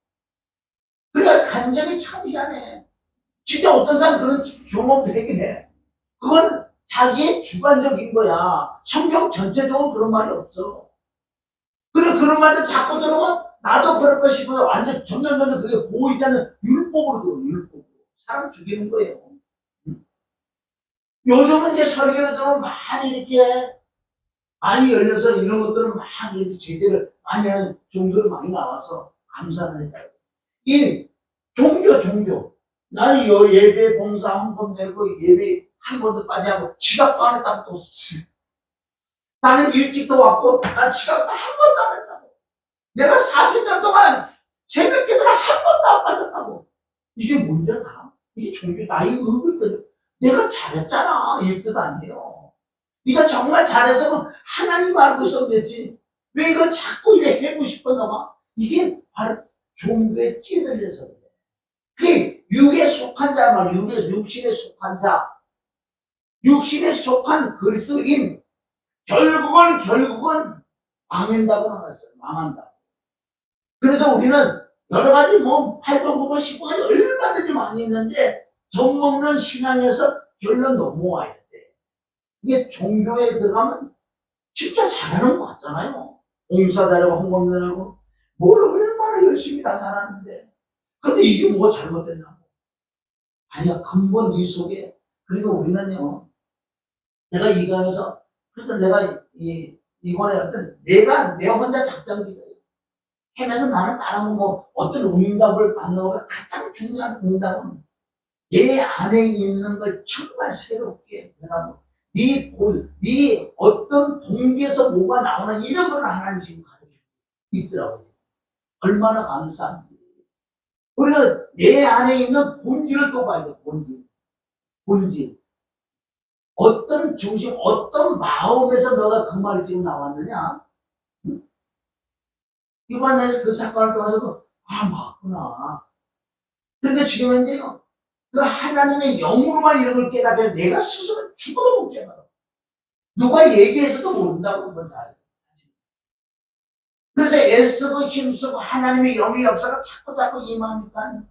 그러니까 감정이 참 희한해. 진짜 어떤 사람 그런 경험 되긴 해. 그건 자기의 주관적인 거야. 성경 전체적으로 그런 말이 없어. 그런 말도 자꾸 들으면 나도 그럴 거 싶어서 완전 점점 그게 보이지 않는 율법으로 들어, 율법으로. 사람 죽이는 거예요. 요즘은 이제 설교를 들으면 많이 이렇게 많이 열려서 이런 것들은 막 이렇게 제대로 많이 하는 종교를 많이 나와서 감사를 해요. 이 종교. 나는 예배 봉사 한 번 되고 예배 한 번도 빠지 않고 지각도 안 했다고 또 나는 일찍도 왔고 난 지각도 한 번도 안 했다고. 내가 40년 동안 새벽 기도를 한 번도 안 빠졌다고. 이게 뭔지 다? 이게 종교 나의 의을 내가 잘했잖아 이 뜻 아니에요. 네가 정말 잘했으면 하나님 알고 있으면 됐지. 왜 이걸 자꾸 이래 해고 싶었나 봐. 이게 바로 종교에 찌들려서 그래. 그게 육에 속한 자 말, 육신에 속한 자, 육신에 속한 그리스도인 결국은 망한다고 나왔어요. 망한다. 그래서 우리는 여러 가지 8번, 9번, 10번까지 얼마든지 많이 있는데 정먹는 신앙에서 결론 넘어와야 돼. 이게 종교에 들어가면 진짜 잘하는 것 같잖아요. 봉사 잘하고 헌금 잘하고 뭘 얼마나 열심히 다 살았는데 근데 이게 뭐가 잘못됐나? 아니야, 근본 이 속에. 그리고 우리는요, 내가 이 강에서 그래서 내가 이번에 내가 내 혼자 작정기도예요. 하면서 나는 다른 뭐 어떤 응답을 받는 것보다 가장 중요한 응답은 내 안에 있는 걸 정말 새롭게 변하고 네 어떤 동기에서 뭐가 나오나 이런 걸 하나님 지금 가지고 있더라고요. 얼마나 감사한지. 그래서 내 안에 있는 본질을 또 봐야 돼. 본질. 어떤 중심, 어떤 마음에서 너가 그 말이 지금 나왔느냐? 응? 이번에 그 사건을 통해서도 맞구나. 그런데 지금 현재요. 그 하나님의 영으로만 이런 걸 깨닫게 내가 스스로 죽어도 못 깨달아. 누가 얘기해서도 모른다고 그건 다. 그래서 애쓰고 힘쓰고 하나님의 영의 역사가 자꾸 임하니까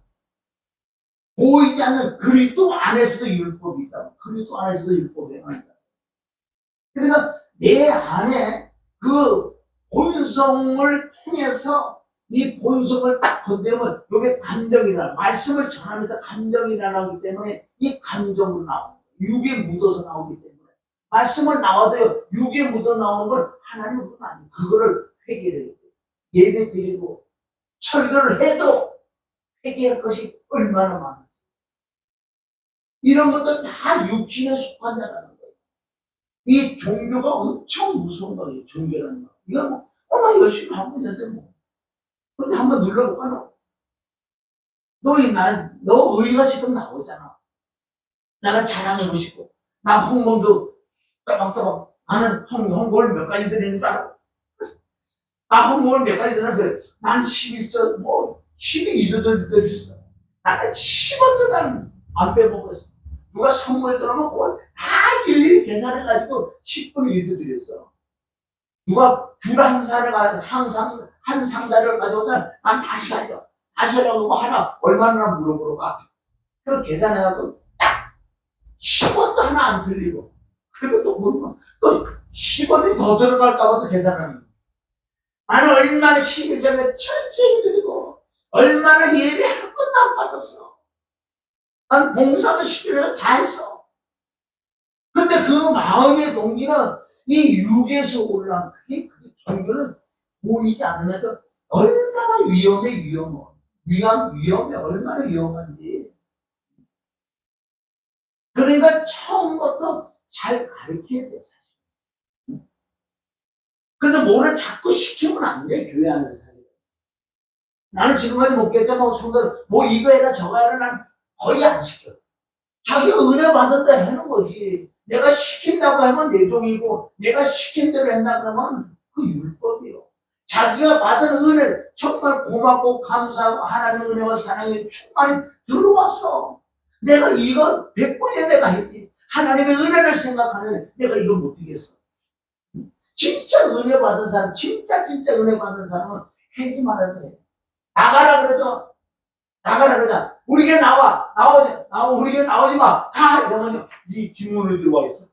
보이지 않는 그리스도 안에서도 율법이 있다. 그리스도 안에서도 율법이 있다. 그러니까 내 안에 그 본성을 통해서 이 본성을 딱 건드리면 이게 감정이라 말씀을 전하면서 감정이 나오기 때문에 이 감정으로 나오는 거예요. 육에 묻어서 나오기 때문에 말씀을 나와도요 육에 묻어 나오는 걸 하나님은 아니에요. 그거를 회개를 예배 드리고 철교를 해도 회개할 것이 얼마나 많아요. 이런 것도 다 육신에 속한다라는 거예요. 이 종교가 엄청 무서운 거예요. 종교라는 거. 이거 뭐, 나 열심히 하고 있는데 뭐. 그런데 한번 눌러볼까, 너? 너 의의가 지금 나오잖아. 내가 자랑하고 싶고. 나 홍범도 또박또박. 나는 홍보를 몇 가지 드리는 줄 알아? 나 홍보를 몇 가지 드리는데, 난 11조, 12조 드렸어. 나는 10원도 난 안 빼먹었어. 누가 선물 들어오면 그거 다 일일이 계산해가지고 10분을 1도 드렸어. 누가 귤 한 살을 항상 한 상자를 가져오면 난 다시 가져. 다시 하려고 하나 얼마나 물어보러 가. 그럼 계산해가지고 딱 10원도 하나 안 들리고. 그리고 또 모르면 또 10원이 더 들어갈까봐 또 계산하는 거야. 나는 얼마나 11절에 철저히 드리고 얼마나 예배 한 번도 안 받았어. 난 봉사도 시키려고 다 했어. 근데 그 마음의 동기는 이 육에서 올라온 그게 종교는 보이지 않으면서 얼마나 위험해. 얼마나 위험한지. 그러니까 처음부터 잘 가르쳐야 돼, 사실. 근데 뭐를 자꾸 시키면 안 돼, 교회 안에서 사실. 나는 지금까지 못겠지만 성도들 뭐 이거 해라 저거 해라 난 거의 안 시켜. 자기가 은혜 받은다 하는 거지. 내가 시킨다고 하면 내 종이고 내가 시킨 대로 한다고 하면 그 율법이요. 자기가 받은 은혜를 정말 고맙고 감사하고 하나님의 은혜와 사랑이 충만히 들어와서 내가 이거 100번이나 내가 했지. 하나님의 은혜를 생각하는 내가 이걸 못하겠어. 진짜 은혜 받은 사람, 진짜 은혜 받은 사람은 하지 말아야 돼. 나가라 그러죠. 나가라 그러자. 우리 교회 우리 교회 나오지 마. 가! 이러면 이 뒷문을 들어와 있어.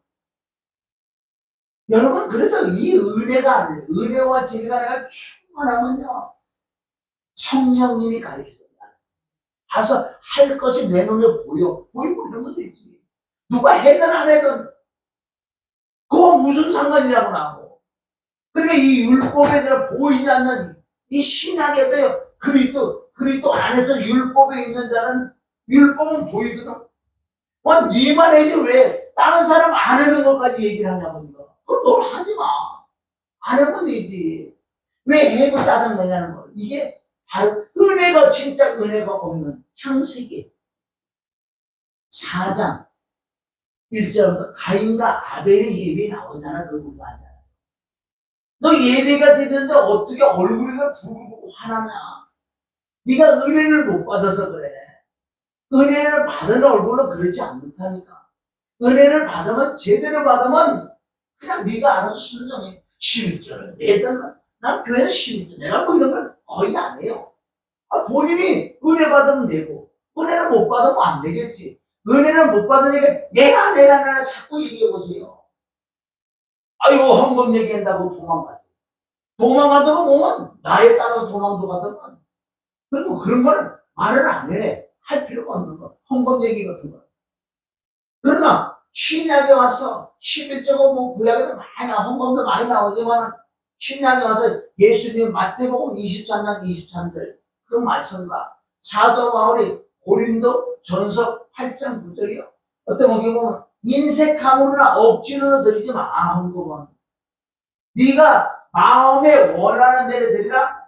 여러분, 그래서 이 은혜와 진리가 내가 충만하면요. 성령님이 가르쳐줍니다. 가서 할 것이 내 눈에 보이면 이러면 되지. 누가 해든 안 해든, 그거 무슨 상관이라고 나하고. 그러니까 이 율법에 대해 보이지 않는 이 신학에도요, 그리스도 안에서 율법에 있는 자는 율법은 보이거든. 니만 해지 왜 다른 사람 안 하는 것까지 얘기를 하냐고. 그럼 널 하지 마. 안 해보면 되지. 왜 해고 짜증내냐는 거. 이게 바로 은혜가 진짜 은혜가 없는 창세기 4장 1절부터 가인과 아벨의 예배 나오잖아. 그거 맞아. 너 예배가 되는데 어떻게 얼굴이가 부르고 화나냐. 네가 은혜를 못 받아서 그래. 은혜를 받은 얼굴로 그러지 않는다니까. 은혜를 받으면 제대로 받으면 그냥 네가 알아서 순정해. 11절을 내던 난 교회 11절 내가 뭐 이런 걸 거의 안 해요. 본인이 은혜 받으면 되고 은혜를 못 받으면 안 되겠지. 은혜를 못 받으니까 내가 자꾸 얘기해 보세요. 아이고 헌금 얘기한다고 도망간다고 보면 나에 따라서 도망도 가더만. 그리고 그런 거는 말을 안 해. 할 필요가 없는 거. 헌금 얘기 같은 거. 그러나 신약에 와서 11조고 뭐 구약에도 많이 헌금도 많이 나오지만 신약에 와서 예수님 마태복음 23장 23절 그 말씀과 사도 바울이 고린도 전서 8장 9절이요. 어떤 거기 보면 인색함으로나 억지로는 드리지 마. 헌금은 네가 마음에 원하는 대로 드리라.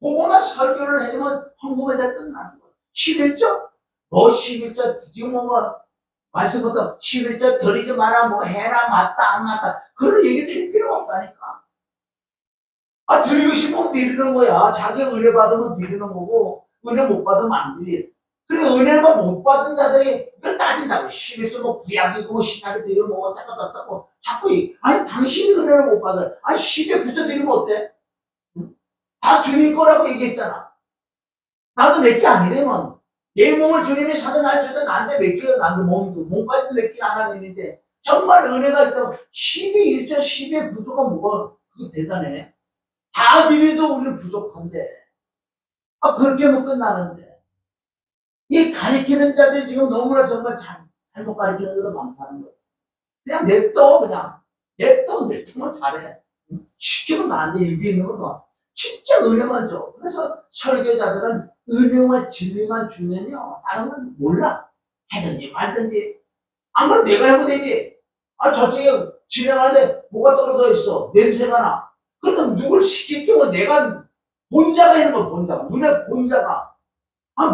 그거만 설교를 해주면 헌금에 다 끝나는 거야. 11조? 너 11조 지금 뭐 말씀부터 11조 드리지 마라 뭐 해라 맞다 안 맞다 그런 얘기 들 필요가 없다니까. 드리고 싶으면 드리는 거야. 자기 은혜 받으면 드리는 거고 은혜 못 받으면 안 드리. 그리고 은혜가 못 받은 자들이 이걸 따진다고. 11조 뭐 구약이고 뭐 신약이 드리고 뭐 어쩌고 저쩌고 자꾸 아니 당신이 은혜를 못 받아. 10에 붙여 드리면 어때? 응? 다 주님 거라고 얘기했잖아. 나도 내 게 아니라면 내 몸을 주님이 사전할 줄때 나한테 맡겨요. 나도 몸까지도 맡긴 하나님인데 정말 은혜가 있다고 10에 1조 10에 부조가 뭐가 그게 대단해. 다 드려도 우리는 부족한데 그렇게 하면 끝나는데 이 가르치는 자들이 지금 너무나 정말 잘못 가르치는 데도 많다는 거예요. 그냥 냅두면 잘해. 시키면 안 돼. 일비 있는 것도 진짜 은혜만 줘. 그래서 설교자들은 은혜와 진리만 주면요 다른 건 몰라. 하든지 말든지 안 그러면 내가 해도 되지. 저쪽에 진행하는데 뭐가 떨어져 있어. 냄새가 나. 그럼 누굴 시키면 내가 본자가 있는 거 본자가 눈에 본자가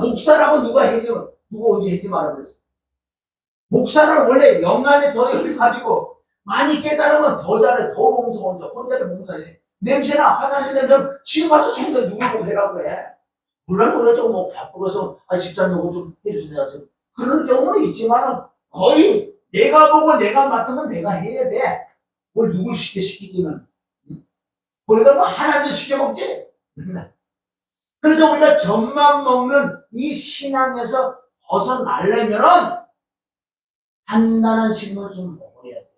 목사라고 누가 해주면 누가 언제 했지 말아버렸어. 목사는 원래 영안에 더 열려가지고 많이 깨달으면 더 잘해. 더 봉사 혼자를 봉사해. 냄새나 화장실 냄새 지금 와서 청소 누굴 보고 해라고 해. 물론 그러죠. 뭐 바쁘고서 집사님 이거 좀 해주세요. 그런 경우는 있지만 거의 내가 보고 내가 맡은 건 내가 해야 돼. 뭘 누굴 시키기는. 그러다 뭐 하나도 시켜먹지. 그래서 우리가 젖만 먹는 이 신앙에서 벗어나려면은 단단한 식물을 좀 먹어야 돼.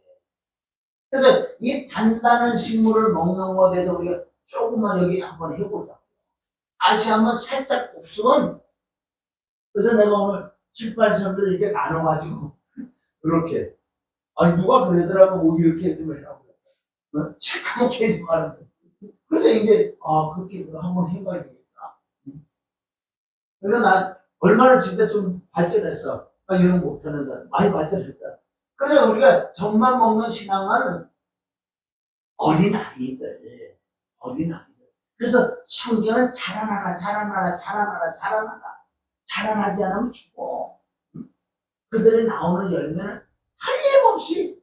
그래서 이 단단한 식물을 먹는 것에 대해서 우리가 조금만 여기 한번 해보자. 다시 한번 살짝 곱씹은. 그래서 내가 오늘 7, 8선들 이렇게 나눠가지고 이렇게 누가 그러더라고 뭐 이렇게 해주면 하고 착하게 해지 말았는데 그래서 이제 그렇게 한번 해봐야 되겠다. 그래서 난 얼마나 진짜 좀 발전했어. 이런 거 못하는 사람 많이 발전했다. 그래서 우리가 젖만 먹는 신앙은 어린아이들. 그래서 성경은 자라나라 자라나지 않으면 죽어. 그들이 나오는 열매는 틀림없이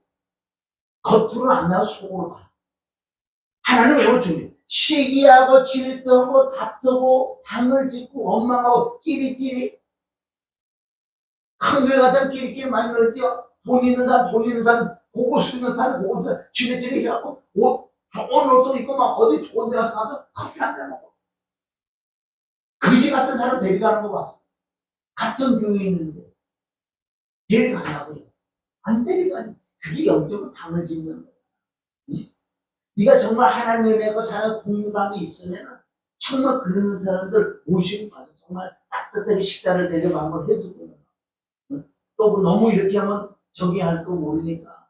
겉으로 안 나와 속으로 가. 하나님 외워주니 시기하고 질투하고 다투고 당을 짓고 원망하고 끼리끼리 한교회 같은 끼리끼리 많이 놀죠. 돈 있는 사람 고고수 있는 사람 고고수 지네지네 해갖고 옷 좋은 옷도 입고 막 어디 좋은 데 가서 커피 한 잔 먹고 그지 같은 사람 데려가는 거 봤어. 같은 교회에 있는데 데려가냐고요. 안 데려가니 그게 영적으로 당을 짓는 거야. 네가 정말 하나님의 은혜고 사는 공유감이 있으면 정말 그런 사람들 모시고 가서 정말 따뜻하게 식사를 대접 한번 해주고 또 너무 이렇게 하면 저기 할 거 모르니까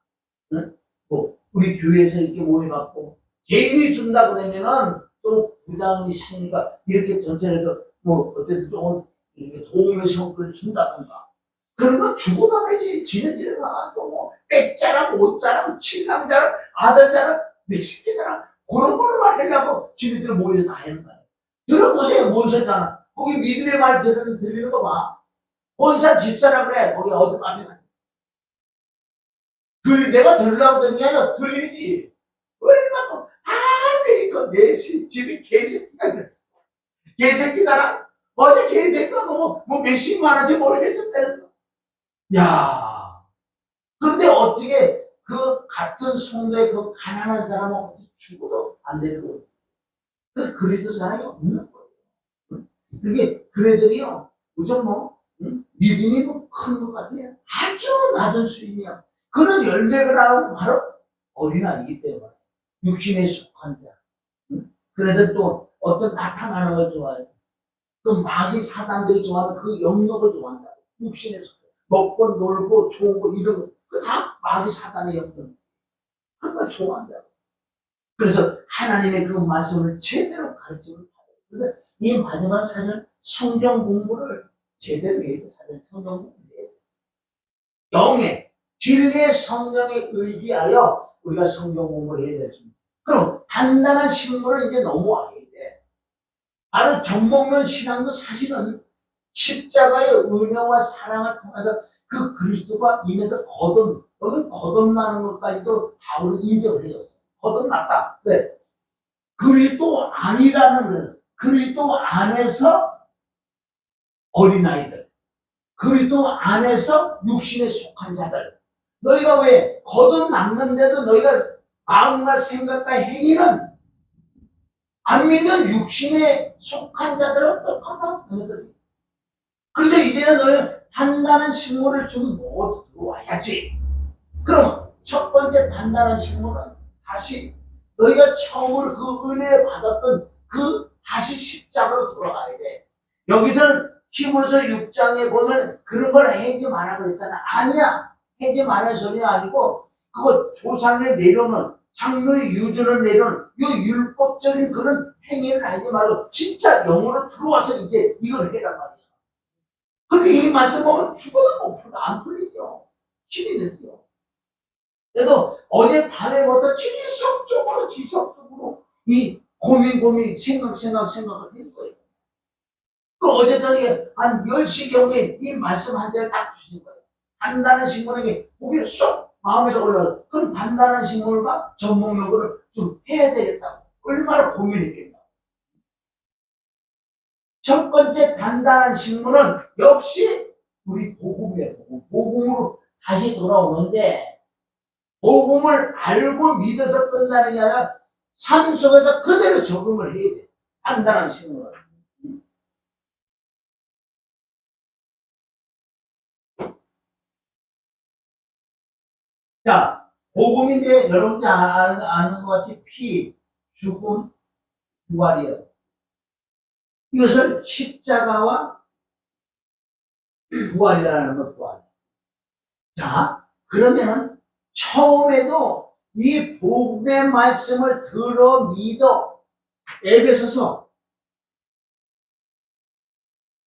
뭐 우리 교회에서 이렇게 모여갖고 개인이 준다 그러면은 또 부장이 있으니까 이렇게 전체적으로 뭐 어쨌든 조금 이렇게 도움의 성과를 준다던가 그런 건 주고 나가야지. 지네들이 가또 뭐 백자랑 오자랑 칠강자랑 아들자랑 몇십 개잖아. 그런 걸만 하려고 지네들 모여서 다 하는 거야. 들어보세요. 뭔 소리잖아. 거기 믿음의 말 들리는 거 봐. 본산 집사라 그래. 거기 어디 가면 내가 들으려고 드는 게 아니라 들리지. 얼마나 다 메이커 내 집이 개새끼잖아. 어제 걔 됐다고 뭐 몇십만 원씩 모르겠는데. 야, 그런데 어떻게 그 같은 성도의 그 가난한 사람은 어떻게 죽어도 안 되는 거예요. 그리스도 사람이 없는 거예요. 그게 그애들이요, 우선 믿음이 큰 것 같아요. 아주 낮은 수준이야. 그런 열매가 나오고 바로 어린아이기 때문에 육신에 속한 자. 그래도 또 어떤 나타나는 걸 좋아해요. 그 마귀 사단들이 좋아하는 그 영역을 좋아한다. 육신에 속해. 먹고 놀고 좋은 거 이런 거 다 마귀 사단의 영역. 그걸 좋아한다. 그래서 하나님의 그 말씀을 제대로 가르침을 받아요. 그런데 이 마지막 사실 성경 공부를 제대로 해야 돼. 사실 성경 공부를 해야 돼. 영의 진리의 성경에 의지하여 우리가 성경 공부를 해야 되겠습니다. 그럼 단단한 신물을 이제 넘어와야 돼. 바로 정복면 신앙도 사실은 십자가의 은혜와 사랑을 통해서 그 그리스도가 임해서 여기 거듭나는 것까지도 바울은 인정을 해줬어요. 거듭났다. 왜? 그리스도 아니라는 거예요. 그리스도 안에서 어린아이들, 그리스도 안에서 육신에 속한 자들. 너희가 왜 거듭났는데도 너희가 마음과 생각과 행위는 안 믿는 육신에 속한 자들은 똑같아. 그래서 이제는 너희는 단단한 식물을 좀 먹어 들어와야지. 그럼 첫 번째 단단한 식물은 다시 너희가 처음으로 그 은혜 받았던 그 다시 십자가로 돌아가야 돼. 여기서는 히브리서 6장에 보면 그런 걸 해지 마라 그랬잖아. 아니야. 해지 마라 소리 아니고 그거 조상에 내려오는 장로의 유전을 내려오는 이 율법적인 그런 행위를 하지 말고 진짜 영으로 들어와서 이제 이걸 해란 말이야. 근데 이 말씀 보면 죽어도 못 풀어. 안 풀리죠. 힘이 들죠. 그래도 어젯밤에부터 지속적으로 이 고민 생각을 한 거예요. 그 어제 저녁에 한 10시경에 이 말씀 한 대를 딱 주신 거예요. 단단한 식물에게 고기를 쏙 마음에서 올라가. 그럼 단단한 식물과 전목력을 좀 해야 되겠다고. 얼마나 고민했겠나. 첫 번째 단단한 식물은 역시 우리 복음이에요. 복음으로 다시 돌아오는데 복음을 알고 믿어서 끝나는 게 아니라 삶 속에서 그대로 적응을 해야 돼. 단단한 식물은. 자, 복음인데 여러분이 아는 것 같이 피, 죽음, 부활이에요. 이것을 십자가와 부활이라는 것 부활. 자, 그러면은 처음에도 이 복음의 말씀을 들어 믿어. 에베소서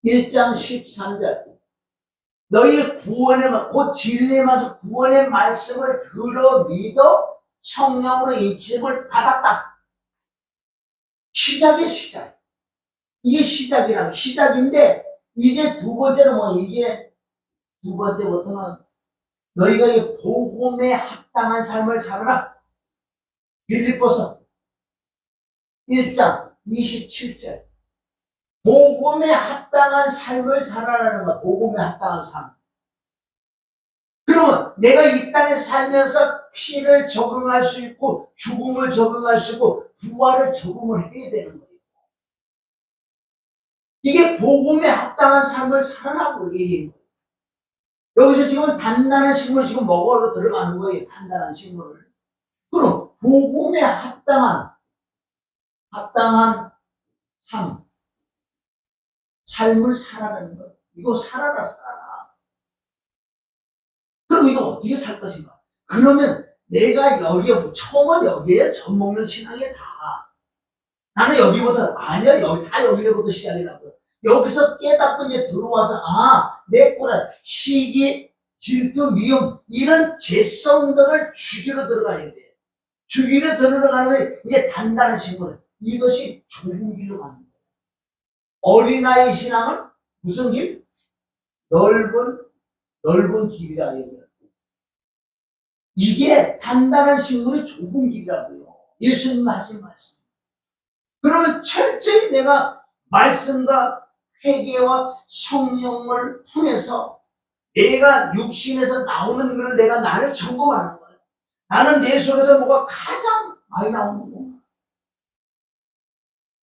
1장 13절. 너희 구원의, 곧 진리에 맞은 구원의 말씀을 들어 믿어 성령으로 인침을 받았다. 시작의 시작. 이게 시작인데, 이제 두 번째는 이게 두 번째부터는 너희가 이 복음에 합당한 삶을 살아라. 빌립보서 1장 27절. 복음에 합당한 삶을 살아라는 거야. 복음에 합당한 삶. 그러면 내가 이 땅에 살면서 피를 적응할 수 있고 죽음을 적응할 수 있고 부활을 적응을 해야 되는 거예요. 이게 복음에 합당한 삶을 살아라고 얘기해요. 여기서 지금 단단한 식물을 지금 먹으러 들어가는 거예요. 단단한 식물을. 그럼 복음에 합당한 삶을 살아라는 거예요. 이거 살아라. 그럼 이거 어떻게 살 것인가? 그러면 내가 처음은 여기에 젖먹는 신앙이 다. 나는 여기부터, 아니야, 여기부터 시작이라고. 여기서 깨닫고 이제 들어와서, 내 거라, 시기, 질투, 미움, 이런 죄성들을 죽이러 들어가야 돼. 죽이러 들어가는 게 이제 단단한 신분. 이것이 좁은 길로 가는 거예요. 어린아이 신앙은 무슨 길? 넓은 길이라 얘기해요. 이게 단단한 식물의 좁은 길이라고요. 예수님 하신 말씀. 그러면 철저히 내가 말씀과 회개와 성령을 통해서 내가 육신에서 나오는 것을 내가 나를 점검하는 거예요. 나는 내 속에서 뭐가 가장 많이 나오는 거야.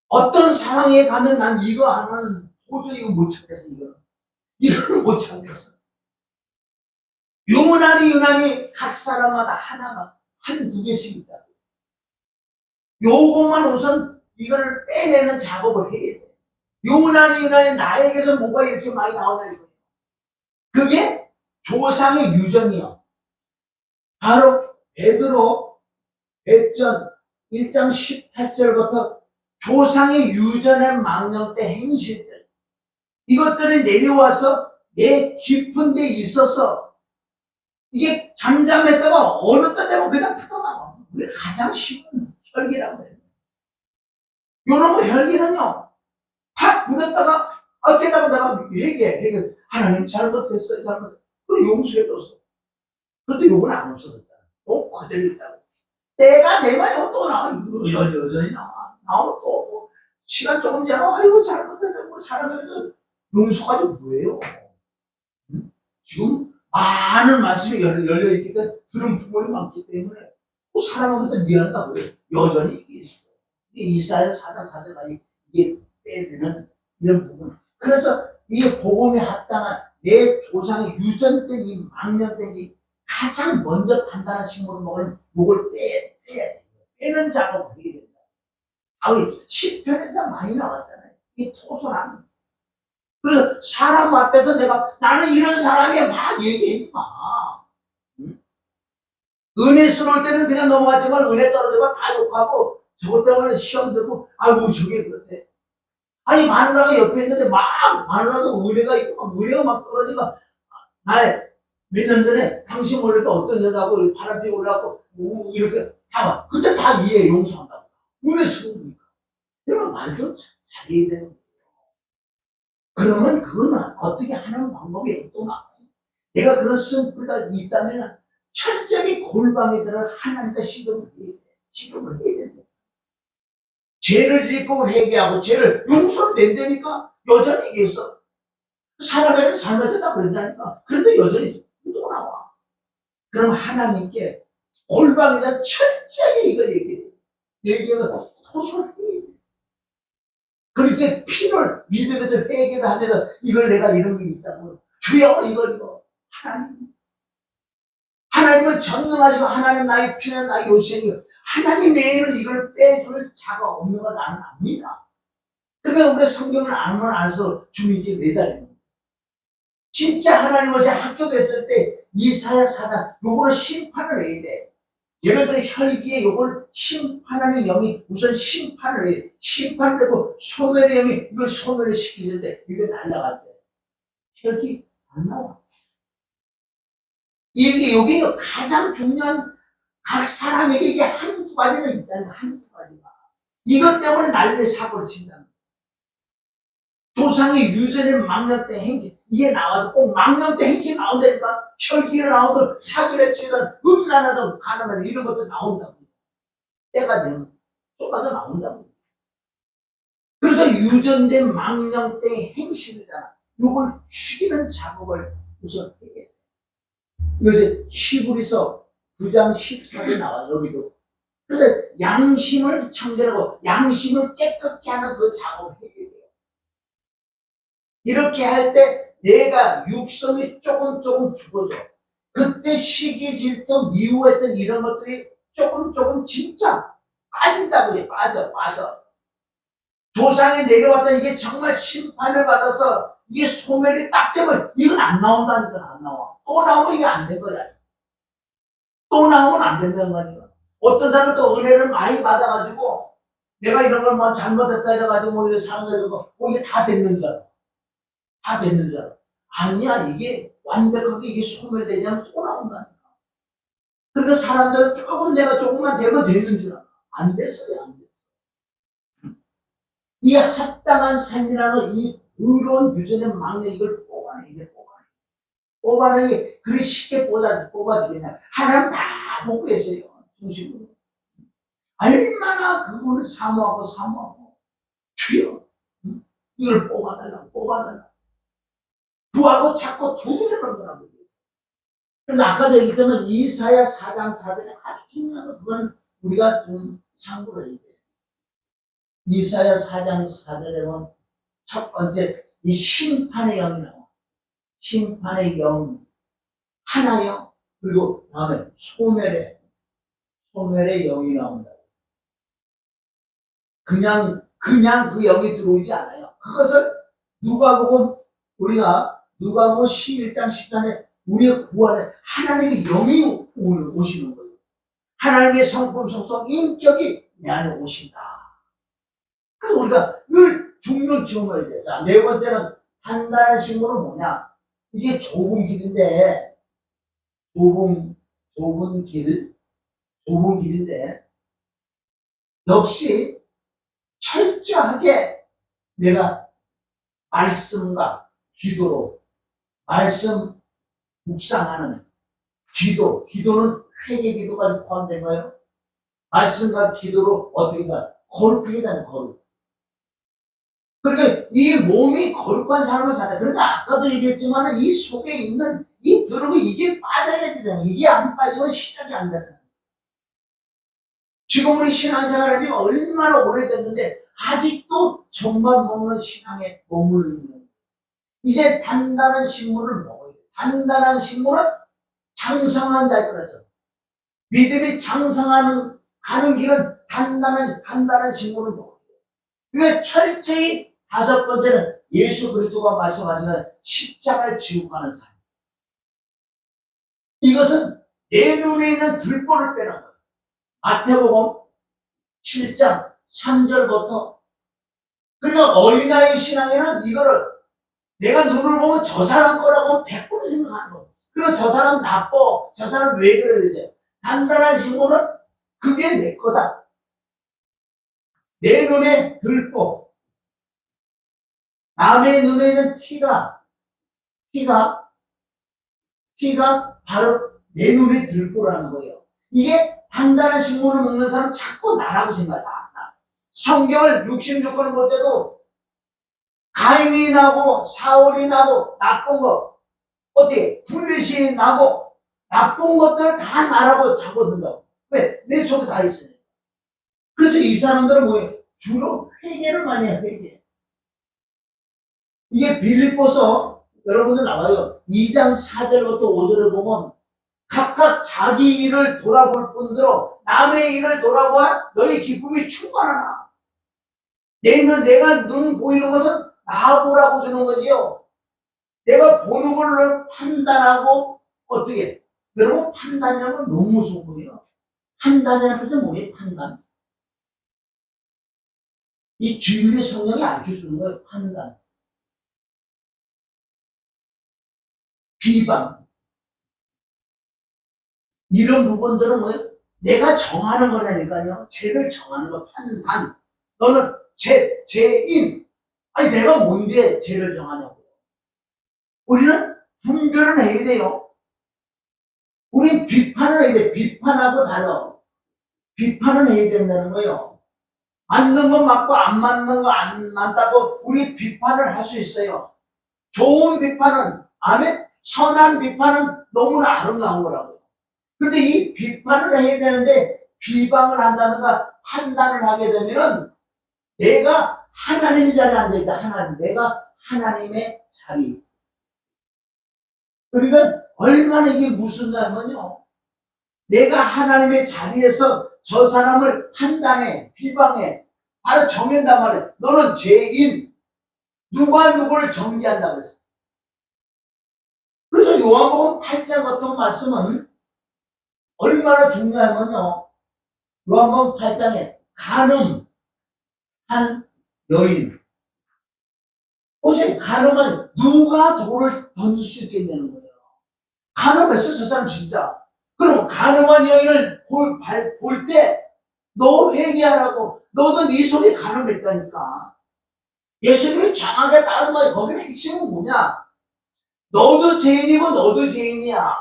어떤 상황에 가면 난 이거 하나는 도저히 이거 못 참겠어. 이거는 못 참겠어. 유난히 각 사람마다 하나가 한두 개씩 있다. 요것만 우선 이거를 빼내는 작업을 해야 돼. 유난히 나에게서 뭐가 이렇게 많이 나오나 이거예요. 그게 조상의 유전이요. 바로 베드로, 배전, 1장 18절부터 조상의 유전의 망령된 행실들, 이것들이 내려와서 내 깊은 데 있어서 이게 잠잠했다가 어느 때 되면 그냥 터져나와. 우리 가장 쉬운 혈기라고 해요. 요런 거 혈기는요, 확 묻었다가 어깨다가 내가 회개. 하나님 잘못했어요, 잘못. 그래 용서해줬어. 그런데 요건 안 없어졌잖아. 또 그대로 있다고. 때가 되면 또 나와. 여전히 나와. 나오고 또 뭐, 시간 조금 지나고, 아이고, 잘못했다. 뭐, 사람에게도 용서가 뭐예요? 응? 지금 많은 말씀이 열려있으니까 들은 부모님 많기 때문에 또 사람은 그때 미안하다고 해요. 여전히 이게 있어요. 이사야 4장 4절까지 이게 빼내는 이런 부분. 그래서 이게 복음에 합당한 내 조상의 유전된 이 망령된 이 가장 먼저 단단한 식물을 먹으면 목을 빼는 작업을 하게 된다. 우리 시편에서 많이 나왔잖아요. 이 토설함. 그래서 사람 앞에서 내가 나는 이런 사람이야 막 얘기하지 마. 응? 은혜스러울 때는 그냥 넘어갔지만 은혜 떨어지면 다 욕하고 저것 때문에 시험 들고 아이고 저게 그렇대. 아니 마누라가 옆에 있는데 막 마누라도 은혜가 있고 막 은혜가 막 떨어지면 날 몇 년 전에 당신 모르니까 어떤 여자하고 바람피 올라가고 이렇게 다 그때 다 이해 용서한다고. 은혜스러우니까. 그러면 말도 잘해야 되는 거예요. 그러면 그거는 어떻게 하는 방법이 또 나와요. 내가 그런 쓴뿌리가 있다면 철저히 골방에 들어 하나님과 시도를 해야 돼. 시도를 해야 된다. 죄를 짓고 회개하고 죄를 용서는 된다니까 여전히 얘기했어. 사람에게 잘못했다 그런다니까. 그런데 여전히 또 나와. 그럼 하나님께 골방에서 철저히 이걸 얘기하면 호소를 해. 그렇게 피를 믿음에서 회개를 하면서 이걸 내가 이런 게 있다고. 주여 이거. 하나님은 전능하시고 하나님 나의 피는 나의 요새이고 하나님 외에는 이걸 빼줄 자가 없는 걸 나는 압니다. 그러니까 우리가 성경을 알면 알수록 주님께 매달리는 거예요. 진짜 하나님 어제 학교 됐을 때 이사야 4장 요거를 심판을 해야 돼. 예를 들어 혈기에 요걸 심판하는 영이 우선 심판을 해. 심판되고 소멸의 영이 이걸 소멸을 시키는데 이게 날아갈 때 혈기 안 나와. 이게 여기 가장 중요한 각 사람에게 이게 한두 가지는 있다는 한두 가지가. 이것 때문에 난리 사고를 친다는 거예요. 조상의 유전의 망령된 행실 이게 나와서 꼭 망령된 행실이 나온다니까. 혈기를 나오든 사기를 치든 음란하든 가능하든 이런 것도 나온다고. 때가 되면 쏟아져 나온다고. 그래서 유전된 망령된 행실이잖아. 이걸 죽이는 작업을 우선 해야 돼. 이것이 히브리서 9장 14절에 나와요. 여기도. 그래서 양심을 청결하고 양심을 깨끗게 하는 그 작업을 해야 돼요. 이렇게 할 때 내가 육성이 조금 죽어져. 그때 시기 질투 미워했던 이런 것들이 조금 진짜 빠진다고 해. 빠져. 조상에 내려왔던 이게 정말 심판을 받아서 이게 소멸이 딱 되면 이건 안 나온다니까. 안 나와. 또 나오면 이게 안 된 거야. 또 나오면 안 된다는 거니까. 어떤 사람은 또 은혜를 많이 받아가지고 내가 이런 걸 뭐 잘못했다 해가지고 뭐 이렇게 사람들고 이게 다 됐는 줄 알아. 다 됐는 줄 알아. 아니야. 이게 완벽하게 이게 소멸되지 않으면 또 나온다니까. 그러니까 사람들은 내가 조금만 되면 되는 줄 알아. 안 됐어요. 안 됐어. 이 합당한 삶이라는 이 의로운 유전의 망령 이걸 뽑아내. 뽑아내기 그리 쉽게 뽑아지겠냐. 하나님 다 보고 계세요. 중심으로. 얼마나 그분을 사모하고 주여 이걸 뽑아달라고 구하고 찾고 두드리는 거라고. 그래서 아까도 얘기했지만 이사야 4장 4절에 아주 중요한 거 그건 우리가 좀 참고를 해야 돼요. 이사야 4장 4절에 보면 첫 번째 이 심판의 영이 나와. 심판의 영 하나요. 그리고 다음에 소멸의 영이 나온다. 그냥 그 영이 들어오지 않아요. 그것을 누가복음 11장 10장에 우리의 구원에 하나님의 영이 오시는 거예요. 하나님의 성품, 속성, 인격이 내 안에 오신다. 그래서 우리가 늘 죽는 경험을 해야 돼. 자, 네 번째는 단단한 신문은 뭐냐? 이게 좁은 길인데, 좁은 길, 좁은 길인데, 역시 철저하게 내가 말씀과 기도로, 말씀 묵상하는 기도는 회개 기도까지 포함된 거예요. 말씀과 기도로 어떻게 가? 거룩하게 되는 거룩. 그러니까 이 몸이 거룩한 삶을 살아야 돼. 그러니까 아까도 얘기했지만 이 속에 있는 이 들어가 이게 빠져야 되잖아. 이게 안 빠지면 시작이 안 되는. 지금 우리 신앙생활 한 지 얼마나 오래됐는데 아직도 젖만 먹는 신앙에 머물러 있는. 이제 단단한 식물을 먹어야 돼. 단단한 식물은 장성한 자에 따라서 믿음이 장성하는 가는 길은 단단한 식물을 먹어야 돼. 그러니까 철저히 다섯 번째는 예수 그리스도가 말씀하시는 십자가를 지고 가는 삶. 이것은 내 눈에 있는 들보를 빼는 거예요. 마태복음 7장 3절부터. 그러니까 어린아이 신앙에는 이거를 내가 눈을 보면 저 사람 거라고 100% 생각하는 거예요. 그리고 저 사람 나빠. 저 사람 왜 그래? 이제 단단한 신고는 그게 내 거다. 내 눈에 들보. 남의 눈에 있는 티가 바로 내 눈에 들보라는 거예요. 이게 단단한 식물을 먹는 사람 자꾸 나라고 생각해. 성경을 66권을 볼 때도 가인이 나고 사울이 나고 나쁜 거 어떻게 블레셋이 나고 나쁜 것들 다 나라고 잡아둔다고. 왜? 내 속에 다 있으니까. 그래서 이 사람들은 뭐예요? 주로 회개를 많이 해요. 회개. 이게 빌립보서 여러분들 나와요. 2장 4절부터 5절을 보면 각각 자기 일을 돌아볼 뿐더러 남의 일을 돌아보아 너희 기쁨이 충만하나. 내가 눈 보이는 것은 나보라고 주는 거지요. 내가 보는 걸로 판단하고 어떻게? 여러분 판단이라는 건 너무 무서운 거예요. 판단이라는 것은 뭐예요? 판단. 이 주일의 성령이 알려주는 거예요. 판단. 비방. 이런 부분들은 뭐예요? 내가 정하는 거라니까요. 죄를 정하는 거, 판단. 너는 죄인. 아니, 내가 뭔데 죄를 정하냐고. 우리는 분별을 해야 돼요. 우린 비판을 해야 돼. 비판하고 달라. 비판을 해야 된다는 거예요. 맞는 건 맞고 안 맞는 거 안 맞다고 우리 비판을 할 수 있어요. 좋은 비판은, 아멘? 선한 비판은 너무나 아름다운 거라고요. 그런데 이 비판을 해야 되는데 비방을 한다든가 판단을 하게 되면은 내가 하나님의 자리에 앉아있다. 내가 하나님의 자리. 그러니까 얼마나 이게 무슨 말이냐면요. 내가 하나님의 자리에서 저 사람을 판단해, 비방해, 바로 정한단 말이야. 너는 죄인. 누가 누구를 정죄한다고 그랬어. 그래서 요한복음 8장 같은 말씀은 얼마나 중요하면요. 요한복음 8장에 간음한 여인. 보세요. 간음은 누가 돌을 던질 수 있겠냐는 거예요. 간음했어, 저 사람 진짜. 그럼 간음한 여인을 볼 때 너 회개하라고. 너도 네 속에 간음했다니까. 예수님이 정확하게 다른 말이 거기는 핵심은 뭐냐? 너도 죄인이고 너도 죄인이야.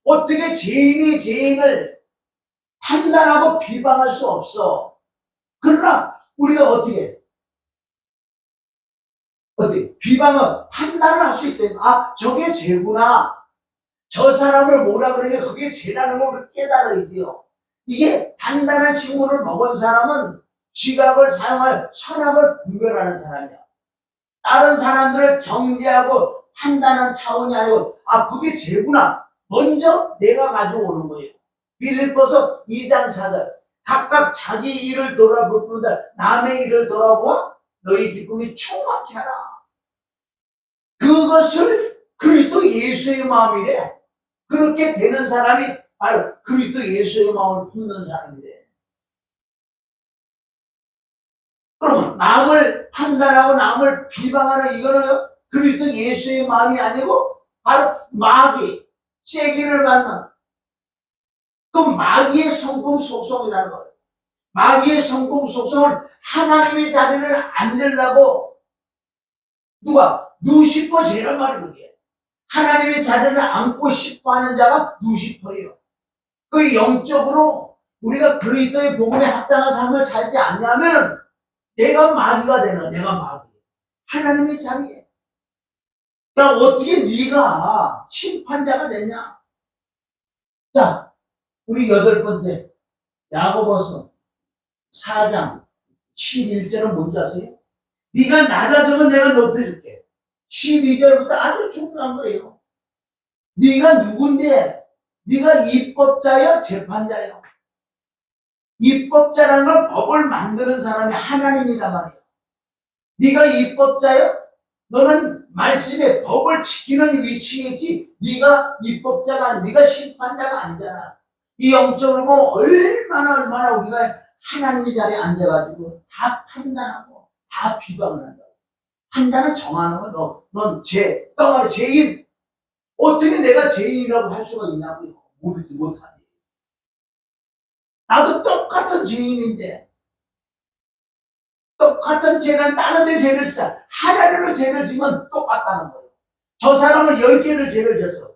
어떻게 죄인이 죄인을 판단하고 비방할 수 없어. 그러나 우리가 어떻게 비방은 판단을 할 수 있대. 아, 저게 죄구나. 저 사람을 뭐라 그러냐. 그게 죄라는 걸 깨달아야 돼요. 이게 단단한 식물을 먹은 사람은 지각을 사용할 선악을 분별하는 사람이야. 다른 사람들을 정죄하고 판단한 차원이 아니고 아 그게 죄구나. 먼저 내가 가져오는 거예요. 빌립보서 2장 4절 각각 자기 일을 돌아볼 뿐더러 남의 일을 돌아보아 너희 기쁨이 충만케 하라. 그것을 그리스도 예수의 마음이래. 그렇게 되는 사람이 바로 그리스도 예수의 마음을 품는 사람이래. 남을 판단하고 남을 비방하는 이거는 그리스도 예수의 마음이 아니고 바로 마귀, 쐐기를 받는 그 마귀의 성품 속성이라는 거예요. 마귀의 성품 속성은 하나님의 자리를 앉으려고 누가? 루시퍼제란 말이에요. 그게. 하나님의 자리를 앉고 싶어하는 자가 루시퍼예요. 그 영적으로 우리가 그리스도의 복음에 합당한 삶을 살지 아니하면 내가 마귀가 되는 내가 마귀. 하나님의 자리에. 그러니까 어떻게 네가 심판자가 됐냐? 자, 우리 8번째 야고보서 4장 11절은 뭔지 아세요? 네가 낮아지면 내가 높여줄게. 12절부터 아주 중요한 거예요. 네가 누군데? 네가 입법자여 재판자여. 입법자라는 건 법을 만드는 사람이 하나님이란 말이에요. 네가 입법자여? 너는 말씀의 법을 지키는 위치에 있지. 네가 입법자가 아니, 네가 심판자가 아니잖아. 이 영적으로 얼마나 우리가 하나님의 자리에 앉아가지고 다 판단하고 다 비방을 한다. 판단은 정하는 건 넌 떡하니 죄인. 어떻게 내가 죄인이라고 할 수가 있냐고요. 모르지 못하니. 나도 똑같은 죄인인데 똑같은 죄는 다른 데 죄를 지다. 하나님을 죄를 지면 똑같다는 거예요. 저 사람은 10개를 죄를 졌어.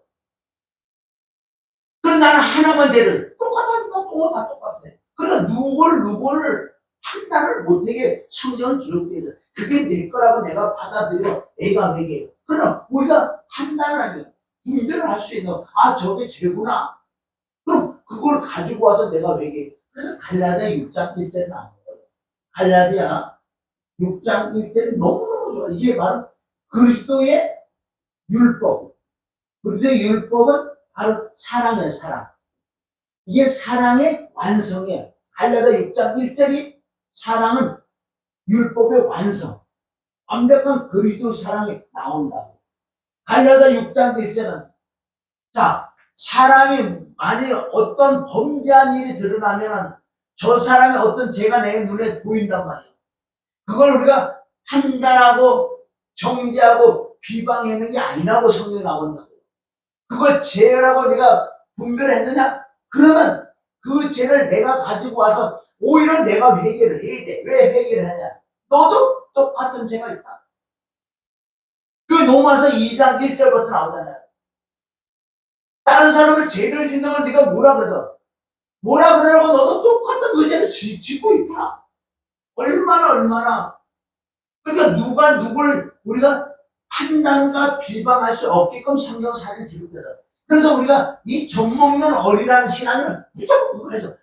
그럼 나는 하나만 죄를 똑같으니까 다 똑같아. 그러니까 누구를 판단을 못하게 성경은 기록되어 있어. 그게 내 거라고 내가 받아들여. 내가 회개해요. 그럼 우리가 판단을 하면 분별을 할 수 있는 저게 죄구나. 그럼 그걸 가지고 와서 내가 회개해. 그래서 갈라디아 6장 1절을 나온 거예요. 갈라디아 6장 1절이 너무너무 좋아. 이게 바로 그리스도의 율법. 그리스도의 율법은 바로 사랑이에요, 사랑. 이게 사랑의 완성이에요. 갈라디아 6장 1절이 사랑은 율법의 완성. 완벽한 그리스도 사랑이 나온다고. 갈라디아 6장 1절은 자, 사람이 만약에 어떤 범죄한 일이 드러나면 저 사람의 어떤 죄가 내 눈에 보인단 말이에요. 그걸 우리가 판단하고 정죄하고 비방하는 게 아니라고 성경에 나온다고. 그걸 죄라고 내가 분별했느냐? 그러면 그 죄를 내가 가지고 와서 오히려 내가 회개를 해야 돼. 왜 회개를 하냐? 너도 똑같은 죄가 있다. 그 로마서 2장 1절부터 나오잖아요. 다른 사람을 죄를 짓는 걸 네가 뭐라 그래서 뭐라 그러라고 너도 똑같은 그 죄를 짓고 있구나. 얼마나 그러니까 누가 누굴 우리가 판단과 비방할 수 없게끔 성경사를 기록되다. 그래서 우리가 이 젖먹는 어리라는 신앙은 무조건 그거 해서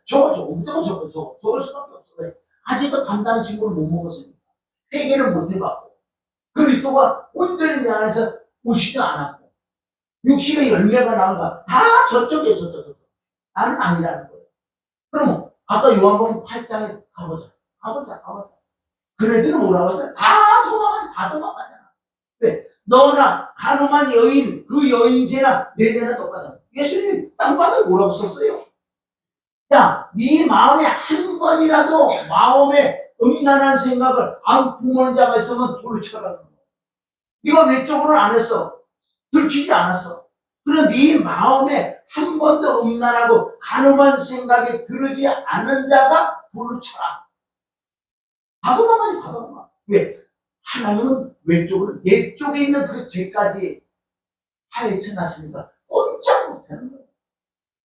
무조건 저걸 수밖에 없어. 왜? 아직도 단단한 친구를 못 먹었으니까. 회개를 못 해봤고. 그리스도가 온전히 내 안에서 오시지 않았고. 육신의 열매가 나온다. 다 저쪽. 나는 아니라는 거예요. 그럼 아까 요한복음 8장에 가보자. 그네들은 뭐라고 했어요? 다 도망가잖아. 왜? 너나 가늠한 여인, 그 여인 죄나 내 죄나 똑같아. 예수님 땅바닥에 뭐라고 썼어요? 야, 네 마음에 한 번이라도 마음에 음란한 생각을 안 품은 자가 있으면 돌을 쳐라는 거야. 네가 외적으로는 안 했어. 들키지 않았어. 그러나 네 마음에 한 번도 음란하고 가늠한 생각에 들지 않은 자가 돌을 쳐라. 가둬놔. 왜? 하나님은 왼쪽으로 내 쪽에 있는 그 죄까지 파헤쳐놨으니까 꼼짝 못하는 거예요.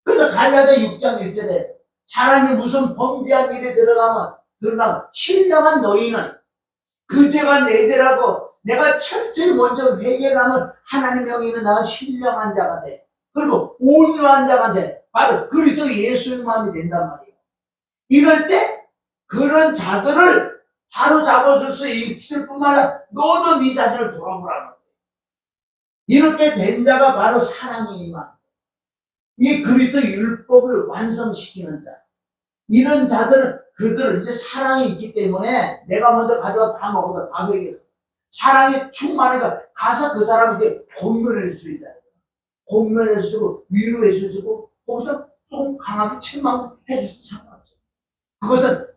그래서 갈라디아 6장 1절에 사람이 무슨 범죄한 일에 들어가면 신령한 너희는 그 죄가 내 죄라고 내가 철저히 먼저 회개를 하면 하나님의 영이면 내가 신령한 자가 돼. 그리고 온유한 자가 돼. 바로 그리스도 예수님만이 된단 말이에요. 이럴 때 그런 자들을 바로 잡아줄 수 있을 뿐만 아니라 너도 네 자신을 돌아보라는 거예요. 이렇게 된 자가 바로 사랑이만. 이 그리스도 율법을 완성시키는 자. 이런 자들은 그들은 이제 사랑이 있기 때문에 내가 먼저 가져와 다 먹어서 다 먹였어. 사랑이 충만해서 가서 그 사람에게 권면해 줄 수 있다. 권면해 주고 위로해 주고 거기서 또 강하게 책망해 줄 수 상관없어. 그것은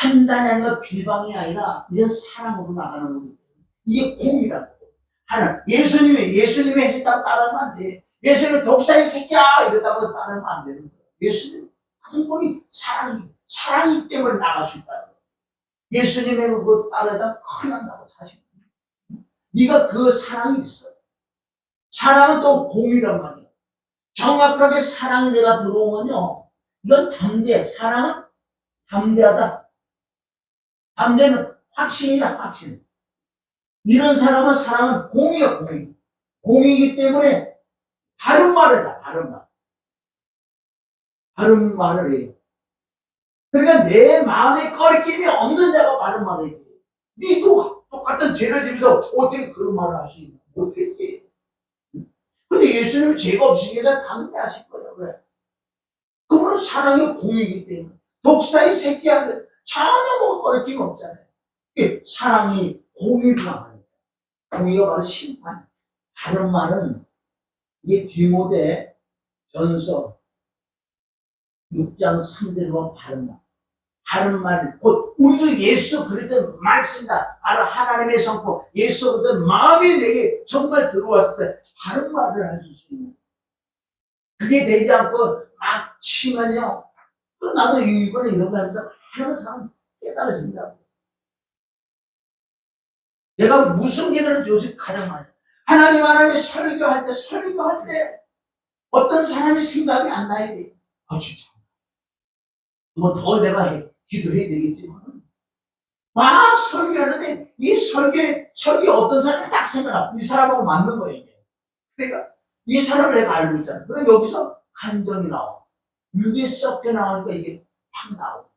판단이 아니라 비방이 아니라 이제 사랑으로 나가는 거기 때문에 이게 공이라고. 하나, 예수님이 했다고 따르면 안 돼. 예수님 독사의 새끼야! 이러다고 따르면 안 되는 거야. 예수님 한 분이 사랑이기 때문에 나갈 수 있다는 거야. 예수님의 그거 따르다 큰일 난다고 사실. 네가 그 사랑이 있어. 사랑은 또 공이란 말이야. 정확하게 사랑이 내가 들어오면요. 이건 담대. 사랑은 담대하다. 담대는 확신이다, 확신. 이런 사람은 공이야, 공이. 공이기 때문에 바른 말을 해, 바른 말. 바른 말을 해요. 그러니까 내 마음에 꺼리낌이 없는 자가 바른 말을 해. 니도 똑같은 죄를 지면서 어떻게 그런 말을 할 수 있나? 못했지. 근데 예수님은 죄가 없으니까 담대하실 거예요. 왜? 그분은 사랑의 공이기 때문에. 독사의 새끼한테 전혀 뭐 꺼리낌이 없잖아요. 사랑이 공이구나 말이에요. 공의가 바로 심판. 바른 말은 이게 디모데 전서 6장 3절로 바른 말. 바른 말, 곧 우리도 예수 그리스도 말씀이다. 바로 하나님의 성품. 예수 그리스도 마음이 내게 정말 들어왔을 때 바른 말을 할 수 있는. 그게 되지 않고 막 치면요. 나도 이번에 이런 거 하면서 하는 사람 깨달아진다고. 내가 무슨 기도를 요새 가장 많이 해요. 하나님 설교할 때 어떤 사람이 생각이 안 나야 돼. 진짜. 뭐 더 내가 기도해야 되겠지만. 막 설교하는데 이 설교에 어떤 사람이 딱 생각나. 이 사람하고 맞는 거예요. 이게. 그러니까 이 사람을 내가 알고 있잖아. 그러니까 여기서 감정이 나와. 육이 섞여 나오니까 이게 확 나오고.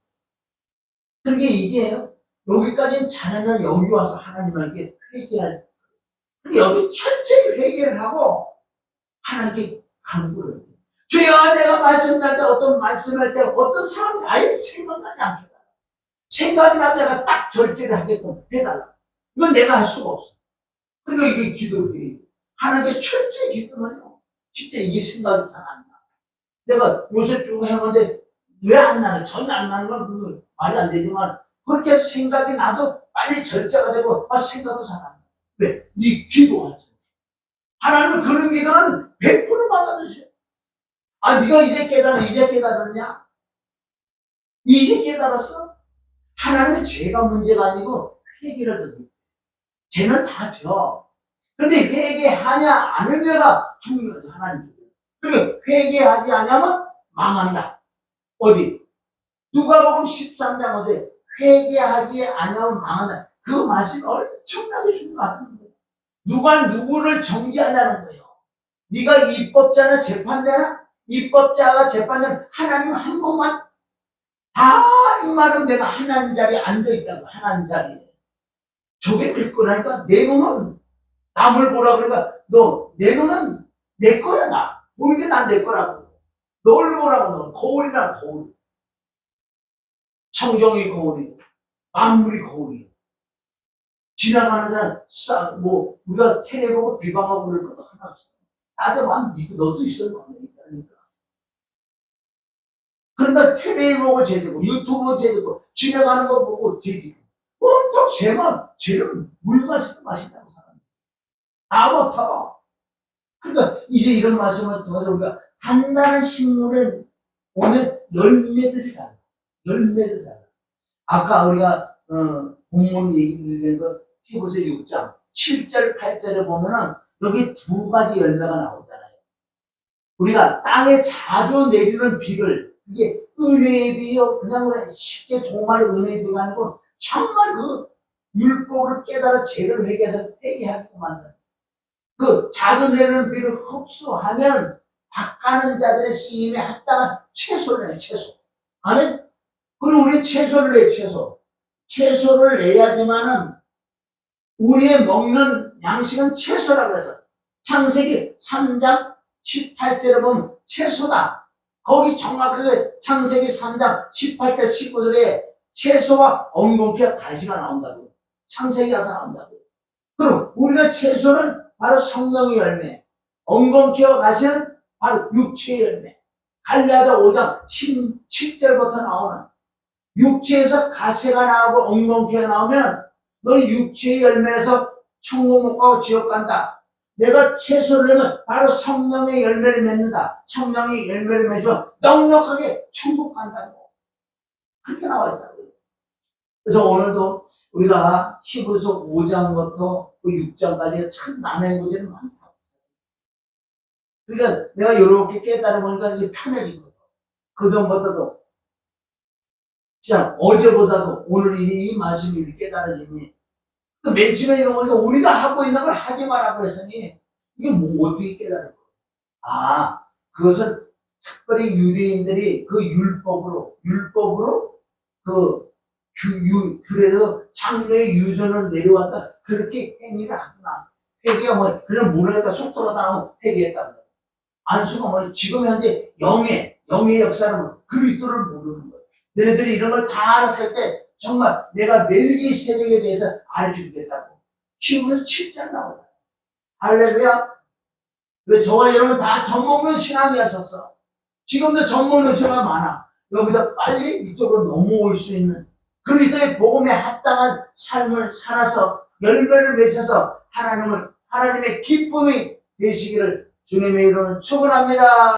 그러니까 이게 여기까지는 잘하면 여기 와서 하나님에게 회개할. 여기 철저히 회개를 하고 하나님께 간구를 해요. 주여 내가 말씀할 때 어떤 말씀할 때 어떤 사람이 아예 생각나지 않겠다. 생각이 나도 내가 딱 절제를 하게끔 해달라. 이건 내가 할 수가 없어. 그러니까 이게 기도를 해. 하나님께 철저히 기도하면 진짜 이게 생각이 잘 안 나. 내가 요새 쭉 해보는데 왜 안 나요? 전혀 안 나는 건 말이 안 되지만 그렇게 생각이 나도 빨리 절제가 되고 생각도 잘 안 나. 왜? 네 기도하지. 하나님은 그런 기도는 100% 받아주셔. 네가 이제 깨달았냐? 이제 깨달았어? 하나님은 죄가 문제가 아니고 회개를 듣는. 죄는 다 져. 근데 회개하냐 안 하냐가 중요하지, 하나님. 그리고 회개하지 않으면 망한다. 어디? 누가복음 13장 어디? 회개하지 않으면 망한다. 그 말씀이 엄청나게 중요한 거예요. 누가 누구를 정죄하냐는 거예요. 네가 입법자나 재판자나 입법자가 재판자는 하나님 한 번만 다 이말은 내가 하나님 자리에 앉아있다고. 하나님 자리에. 저게 내 거라니까. 내 눈은 남을 보라 그러니까 내 눈은 내 거야. 나 보는 게 난 내 거라고. 너를 보라고. 너 거울이라. 거울. 성경이 거울이고 만물이 거울이고 지나가는 사람 우리가 테레 보고 비방하고 그럴 것도 하나 없어. 나도 믿고 너도 있어. 그러니까 TV 보고 죄되고 유튜브 죄되고 지나가는 거 보고 죄되고 온통 죄를 물 마시고 마신다고 사람. 아무튼 그러니까 이제 이런 말씀을 통해서 우리가 단단한 식물은 오면 열매들이 달라. 열매들이 달라. 아까 우리가 본문 얘기 드린 거 히브리서 6장 7절 8절에 보면은 여기 두 가지 열매가 나오잖아요. 우리가 땅에 자주 내리는 비를 이게 은혜의 비요. 그냥 쉽게 종말의 은혜의 비가 아니고 정말 그 율법을 깨달아 죄를 회개해서 회개하게끔 만드는 그 자주 내리는 비를 흡수하면 바가는 자들의 쓰임에 합당한 채소를 내요. 채소. 아니? 그리고 우리 채소를 내요. 채소. 채소를 내야지만은 우리의 먹는 양식은 채소라고 해서 창세기 3장 18절에 보면 채소다. 거기 정확하게 창세기 3장 18절 19절에 채소와 엉겅퀴와 가시가 나온다고. 창세기 가서 나온다고. 그럼 우리가 채소는 바로 성령의 열매, 엉겅퀴와 가시는 바로 육체의 열매. 갈라디아 5장 17절부터 나오는 육체에서 가세가 나오고 엉겅퀴가 나오면 너는 육체의 열매에서 천국 못 가고 지옥 간다. 내가 채소를 내면 바로 성령의 열매를 맺는다. 성령의 열매를 맺으면 넉넉하게 천국 간다고. 그렇게 나와 있다고요. 그래서 오늘도 우리가 히브리서 5장부터 그 6장까지 참 난해 구절이 많다. 그러니까 내가 이렇게 깨달아 보니까 이제 편해진 거죠. 그전보다도 진짜 어제보다도 오늘 이 말씀이 깨달아지니 맨 처음에 이런 거니까 우리가 하고 있는 걸 하지 말라고 했으니 이게 뭐 어떻게 깨달을 거야? 아, 그것은 특별히 유대인들이 그 율법으로 그래서 장로의 유전을 내려왔다. 그렇게 행위를 하구나. 회개가 뭐, 그냥 물어냈다, 속도로 나오면 회개했다는 거야. 안수가 뭐, 지금 현재 영의 역사는 그리스도를 모르는 거야. 너희들이 이런 걸 다 알았을 때, 정말 내가 멜기세덱에 대해서 알려 주겠다고. 히브리서 7장 나오다. 할렐루야. 왜 저와 여러분 다 전문면 신앙이었었어. 지금도 전문면 신앙이 많아. 여기서 빨리 이쪽으로 넘어올 수 있는 그리스도의 복음에 합당한 삶을 살아서 열매를 맺어서 하나님의 기쁨이 되시기를 주님의 이름으로 축원합니다.